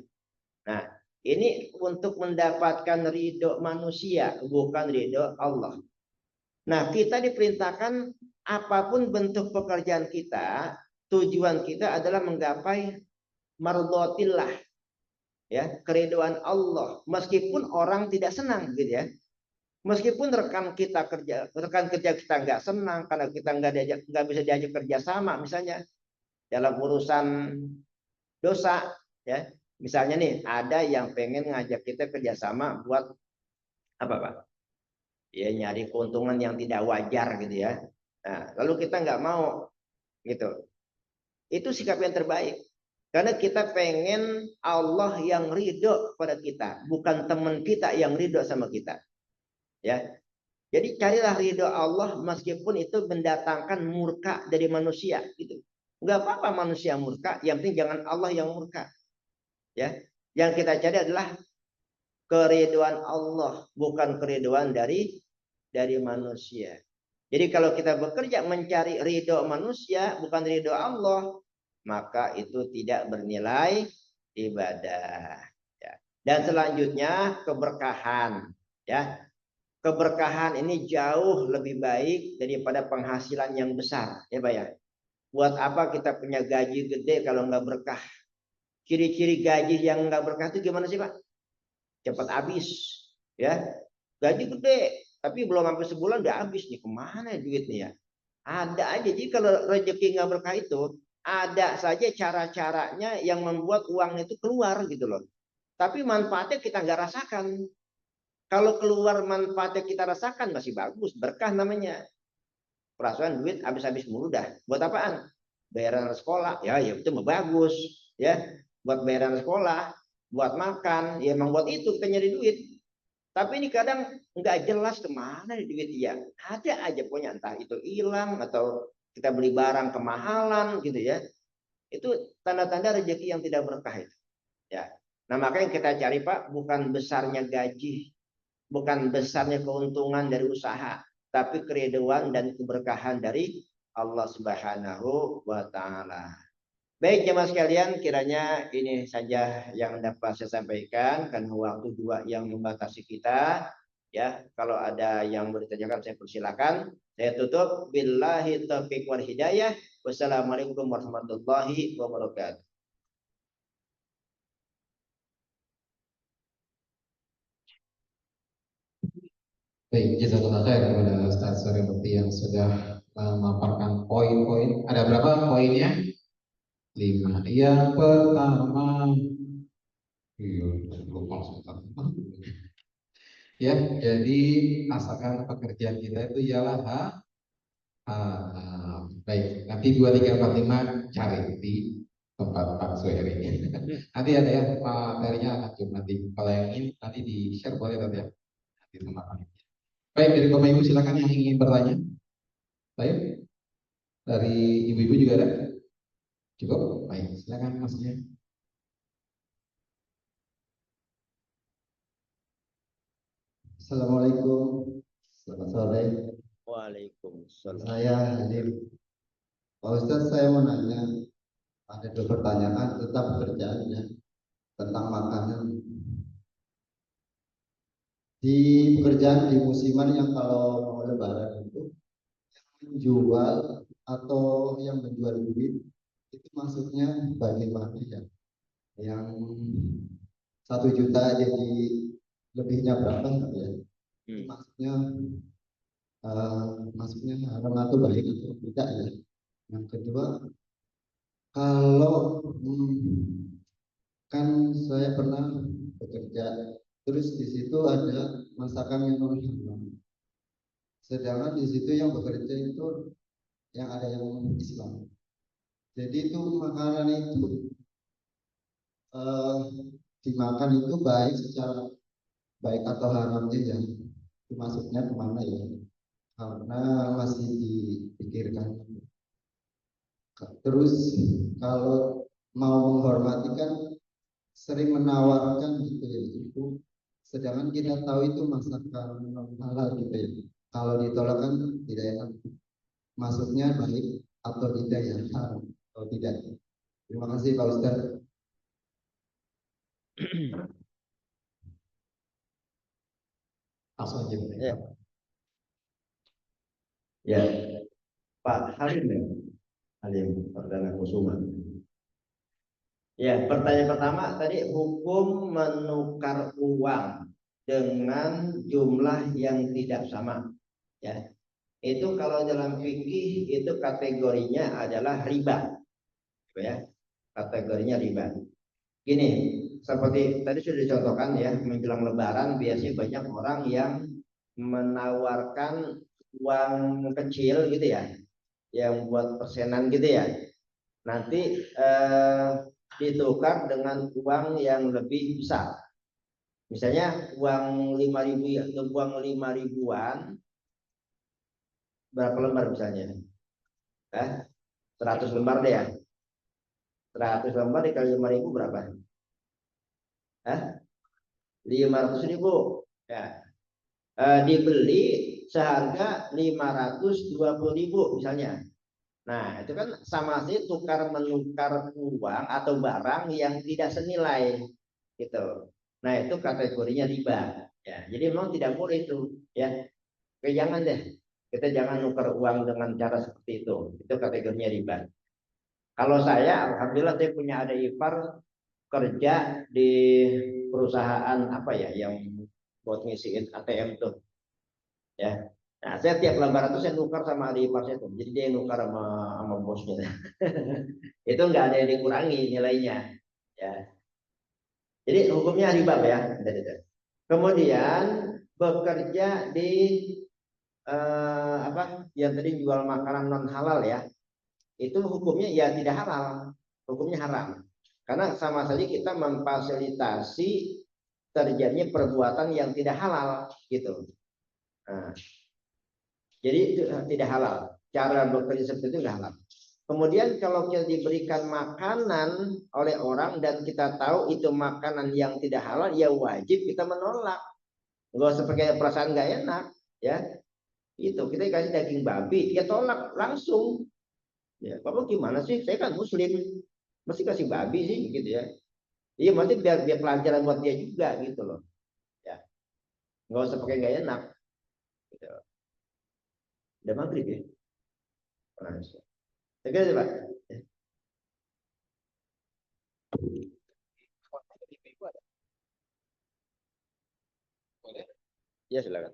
Nah, ini untuk mendapatkan ridho manusia, bukan ridho Allah. Nah, kita diperintahkan apapun bentuk pekerjaan kita, tujuan kita adalah menggapai mardhatillah, ya, keridhaan Allah. Meskipun orang tidak senang, gitu ya. Meskipun rekan kerja kita nggak senang karena kita nggak bisa diajak kerja sama, misalnya dalam urusan dosa, ya. Misalnya nih, ada yang pengen ngajak kita kerjasama buat apa, Pak? Ya, nyari keuntungan yang tidak wajar gitu ya. Nah, lalu kita nggak mau gitu. Itu sikap yang terbaik. Karena kita pengen Allah yang ridho pada kita, bukan teman kita yang ridho sama kita. Ya. Jadi carilah ridho Allah meskipun itu mendatangkan murka dari manusia gitu. Nggak apa-apa manusia murka, yang penting jangan Allah yang murka. Ya, yang kita cari adalah keridhaan Allah, bukan keridhaan dari manusia. Jadi kalau kita bekerja mencari ridho manusia, bukan ridho Allah, maka itu tidak bernilai ibadah. Ya. Dan selanjutnya keberkahan. Ya, keberkahan ini jauh lebih baik daripada penghasilan yang besar. Ya, Pak ya. Buat apa kita punya gaji gede kalau nggak berkah? Ciri-ciri gaji yang nggak berkah itu gimana sih, Pak? Cepat habis, ya. Gaji gede, tapi belum sampai sebulan udah habis nih. Kemana duitnya ya? Ada aja. Jadi kalau rezeki nggak berkah itu, ada saja cara-caranya yang membuat uangnya itu keluar gitu loh. Tapi manfaatnya kita nggak rasakan. Kalau keluar manfaatnya kita rasakan masih bagus, berkah namanya. Perasaan duit habis-habis mulu dah. Buat apaan? Bayaran sekolah, ya itu mah bagus, ya. Buat bayaran sekolah, buat makan, ya emang buat itu kita nyari duit. Tapi ini kadang nggak jelas kemana duit dia. Ada aja punya, entah itu hilang atau kita beli barang kemahalan gitu ya. Itu tanda-tanda rezeki yang tidak berkah itu. Ya. Nah, makanya kita cari, Pak, bukan besarnya gaji, bukan besarnya keuntungan dari usaha, tapi keridhaan dan keberkahan dari Allah Subhanahu wa taala. Baik jemaah sekalian, kiranya ini saja yang dapat saya sampaikan karena waktu juga yang membatasi kita. Ya, kalau ada yang mau ditanyakan saya persilakan. Saya tutup billahi taufiq wal hidayah. Wassalamualaikum warahmatullahi wabarakatuh. Baik, jazakallah khair kepada Ustaz Surya yang sudah memaparkan poin-poin. Ada berapa poinnya? 5. Yang pertama, iya, lupa sebentar. Ya, jadi asalkan pekerjaan kita itu ialah baik. Nanti 2, 3, 4, 5 cari di tempat Pak Suheri. Nanti ada ya materinya akan coba nanti. Kalau yang ingin nanti di share boleh nanti ya. Nanti sama kami. Baik, dari Bapak Ibu silakan yang ingin bertanya. Baik, dari ibu-ibu juga ada. Cukup, baik. Silakan maksudnya. Assalamualaikum. Selamat sore. Waalaikumsalam. Saya Hadir. Pak Ustadz, saya mau nanya, ada 2 pertanyaan tentang pekerjaannya, tentang makanan. di pekerjaan di musiman yang kalau mau lebaran itu menjual atau yang menjual duit itu maksudnya bagaimana ya? Yang 1 juta jadi lebihnya berapa gitu ya? Maksudnya maksudnya haram atau baik atau tidak ya? Yang kedua, kalau kan saya pernah bekerja, terus di situ ada masakan yang non halal. Sedangkan di situ yang bekerja itu yang ada yang Islam. Jadi itu makanan itu dimakan itu baik secara baik atau haramnya ya. Itu maksudnya kemana ya? Karena masih dipikirkan. Terus kalau mau menghormati kan sering menawarkan gitu ya itu, sedangkan kita tahu itu masakan non halal gitu ya. Kalau ditolak kan tidak enak. Maksudnya baik atau tidak ya, haram atau tidak. Terima kasih Pak Ustadz. Langsung aja. Ya, Pak Halim ya, Halim Perdana Kusuma. Ya, pertanyaan pertama tadi hukum menukar uang dengan jumlah yang tidak sama. Ya, itu kalau dalam fikih itu kategorinya adalah riba, ya, kategorinya riba. Gini, seperti tadi sudah dicontohkan ya, menjelang Lebaran biasanya banyak orang yang menawarkan uang kecil gitu ya, yang buat persenan gitu ya, nanti ditukar dengan uang yang lebih besar. Misalnya uang 5.000 ya, uang 5 ribuan berapa lembar misalnya? 100 lembar deh ya. 100 lembar dikali 5.000 berapa? 500.000 ya. Dibeli seharga 520.000 misalnya. Nah, itu kan sama sih tukar menukar uang atau barang yang tidak senilai gitu. Nah, itu kategorinya riba ya. Jadi memang tidak boleh itu ya. Oke, jangan deh. Kita jangan nukar uang dengan cara seperti itu. Itu kategorinya riba. Kalau saya, alhamdulillah saya punya adik ipar kerja di perusahaan apa ya yang buat ngisiin ATM tuh ya. Nah, saya tiap lebaran tuh saya nukar sama adik ipar saya tuh. Jadi dia yang nukar sama bosnya. Itu nggak ada yang dikurangi nilainya ya. Jadi hukumnya riba ya. Kemudian bekerja di apa yang tadi jual makanan non halal ya. Itu hukumnya ya tidak halal. Hukumnya haram. Karena sama saja kita memfasilitasi terjadinya perbuatan yang tidak halal gitu. Nah, jadi itu tidak halal. Cara bekerja seperti itu tidak halal. Kemudian kalau kita diberikan makanan oleh orang dan kita tahu itu makanan yang tidak halal, ya wajib kita menolak. Nggak usah pakai perasaan nggak enak, ya. Itu kita dikasih daging babi, dia tolak langsung. Ya, Bapak gimana sih? Saya kan Muslim, mesti kasih babi sih, gitu ya. Iya, mesti biar pelajaran buat dia juga, gitu loh. Ya, nggak usah pakai nggak enak. Gitu. Udah maghrib ya. Nah, oke, Pak. Ya silakan.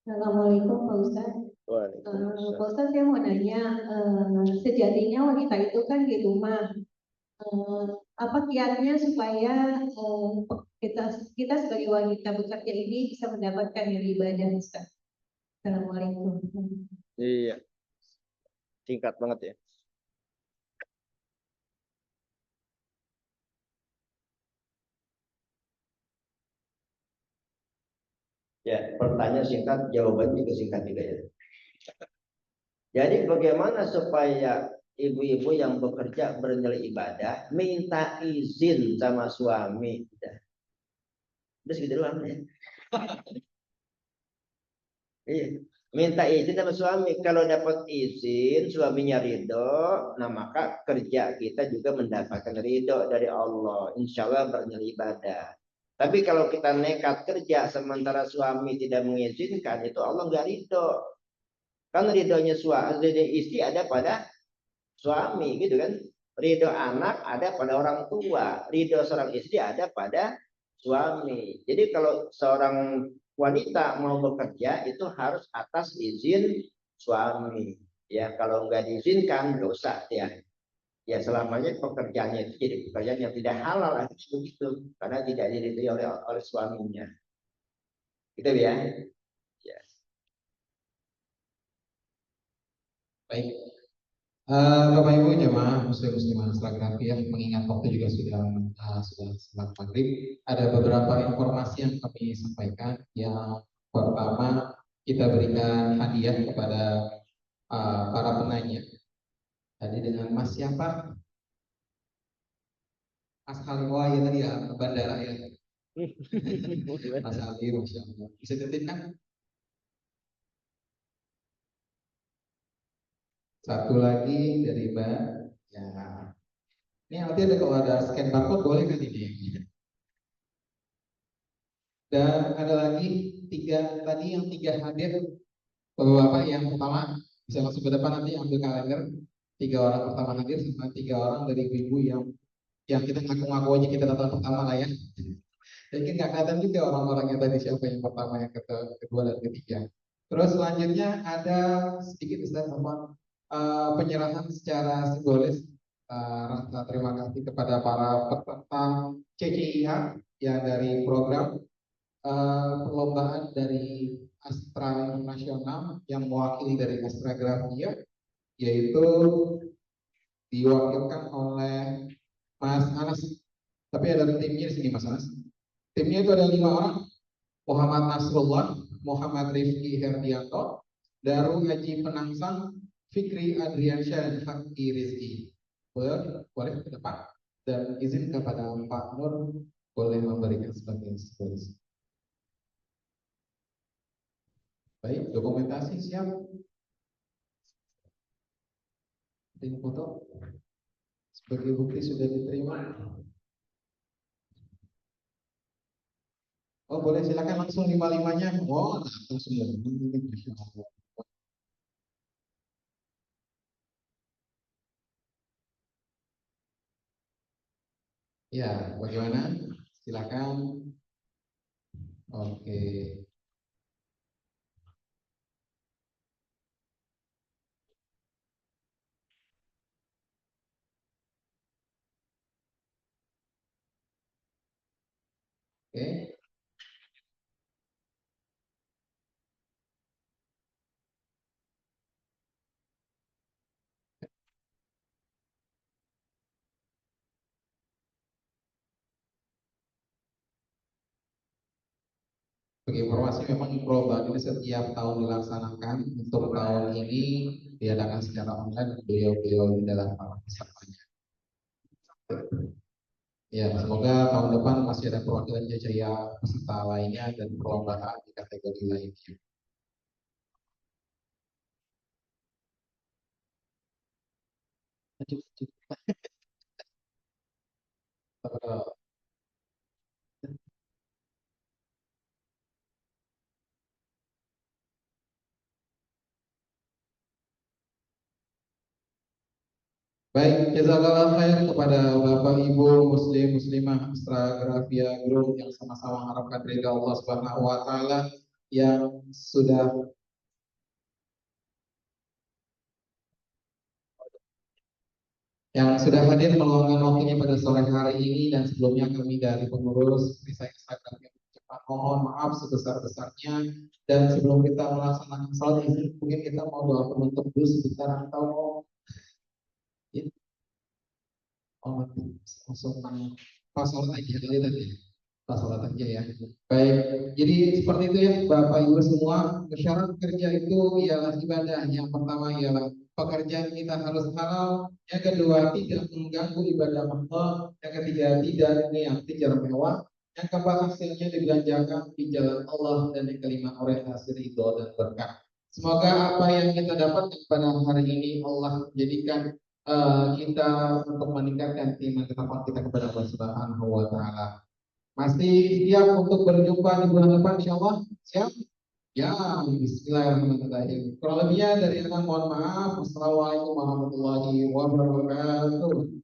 Assalamualaikum Pak Ustadz. Pak Ustadz saya mau nanya, sejatinya wanita itu kan di rumah, apa kiatnya supaya kita sebagai wanita bekerja ini bisa mendapatkan yang ibadah Ustadz? Assalamualaikum. Iya, singkat banget ya. Ya, pertanyaan singkat, jawabannya juga singkat juga ya. Jadi bagaimana supaya ibu-ibu yang bekerja bernilai ibadah minta izin sama suami? Udah segitu doang ya. Iya. Minta izin sama suami. Kalau dapat izin, suaminya ridho, nah maka kerja kita juga mendapatkan ridho dari Allah. Insya Allah bernilai ibadah. Tapi kalau kita nekat kerja sementara suami tidak mengizinkan, itu Allah nggak ridho. Kan ridhonya ridho istri ada pada suami, gitu kan? Ridho anak ada pada orang tua. Ridho seorang istri ada pada suami. Jadi kalau seorang wanita mau bekerja itu harus atas izin suami. Ya, kalau nggak diizinkan dosa ya. Ya selamanya pekerjaannya itu jadi pekerjaan yang tidak halal begitu karena tidak diridhoi oleh suaminya. Gitu ya. Ya. Baik. Bapak Ibu jemaah muslim muslimah Instagram ya, mengingat waktu juga sudah selat maghrib, ada beberapa informasi yang kami sampaikan. Yang pertama, kita berikan hadiah kepada para penanya. Tadi dengan Mas siapa? Mas Halim, wah ya tadi ya bandara ya. Mas Halim, Masya Allah. Bisa titipkan? Satu lagi dari Mbak. Ya. Ini nanti ada kalau ada scan barcode boleh kan ini? Dan ada lagi yang tiga hadir. Bapak yang pertama bisa langsung ke depan nanti ambil kalender. 3 orang pertama hadir sama 3 orang dari ibu-ibu yang kita ngaku-ngaku aja kita datang pertama lah ya. Jadi nggak kelihatan juga orang-orangnya tadi siapa yang pertama, yang kedua dan ketiga. Terus selanjutnya ada sedikit Ustaz penyerahan secara simbolis rasa terima kasih kepada para peserta CCIH yang dari program perlombaan dari Astra Internasional yang mewakili dari Astra Grafia, yaitu diwakilkan oleh Mas Anas. Tapi ada timnya di sini Mas Anas. Timnya itu ada 5 orang: Muhammad Nasrullah, Muhammad Rifki Herdianto, Daru Haji Penangsang, Fikri Adriansyah, dan Haki Rizki. Boleh ke depan dan izin kepada Pak Nur boleh memberikan sebagai simbolis. Baik, dokumentasi siap. Tim foto sebagai bukti sudah diterima. Oh boleh, silakan langsung 5-5-nya. Oh langsung semua. Ya, bagaimana? Silakan. Oke. Oke. Bagi informasi, memang perlombaan ini setiap tahun dilaksanakan. Untuk tahun ini diadakan secara online. Beliau-beliau ini adalah para pesertanya. Ya, semoga tahun depan masih ada perwakilan Jaya peserta lainnya dan perlombaan di kategori lainnya. Baik, jazakallah khair kepada Bapak Ibu Muslim Muslimah Astra Grafia Group yang sama-sama mengharapkan ridha Allah Subhanahu wa taala yang sudah hadir meluangkan waktunya pada sore hari ini. Dan sebelumnya kami dari pengurus Desa Instagram yang cepat mohon maaf sebesar-besarnya. Dan sebelum kita melaksanakan salat izin, mungkin kita mau doa penutup dulu sebentar atau ya, langsung pasal aja kali tadi. Pasal aja ya. Baik, jadi seperti itu ya Bapak Ibu semua. Syarat kerja itu ialah ibadah. Yang pertama ialah pekerjaan kita harus halal. Yang kedua, tidak mengganggu ibadah Allah. Yang ketiga, tidak niat mewah. Yang keempat, hasilnya dibelanjakan di jalan Allah. Dan yang kelima, orientasi ridho dan berkah. Semoga apa yang kita dapat pada hari ini Allah jadikan kita untuk meningkatkan iman kita kepada Allah Subhanahu wa taala. Masih siap untuk berjumpa di bulan depan insyaallah? Siap? Ya, bismillahirrahmanirrahim. Kurang lebihnya dari anak mohon maaf. Wassalamualaikum warahmatullahi wabarakatuh.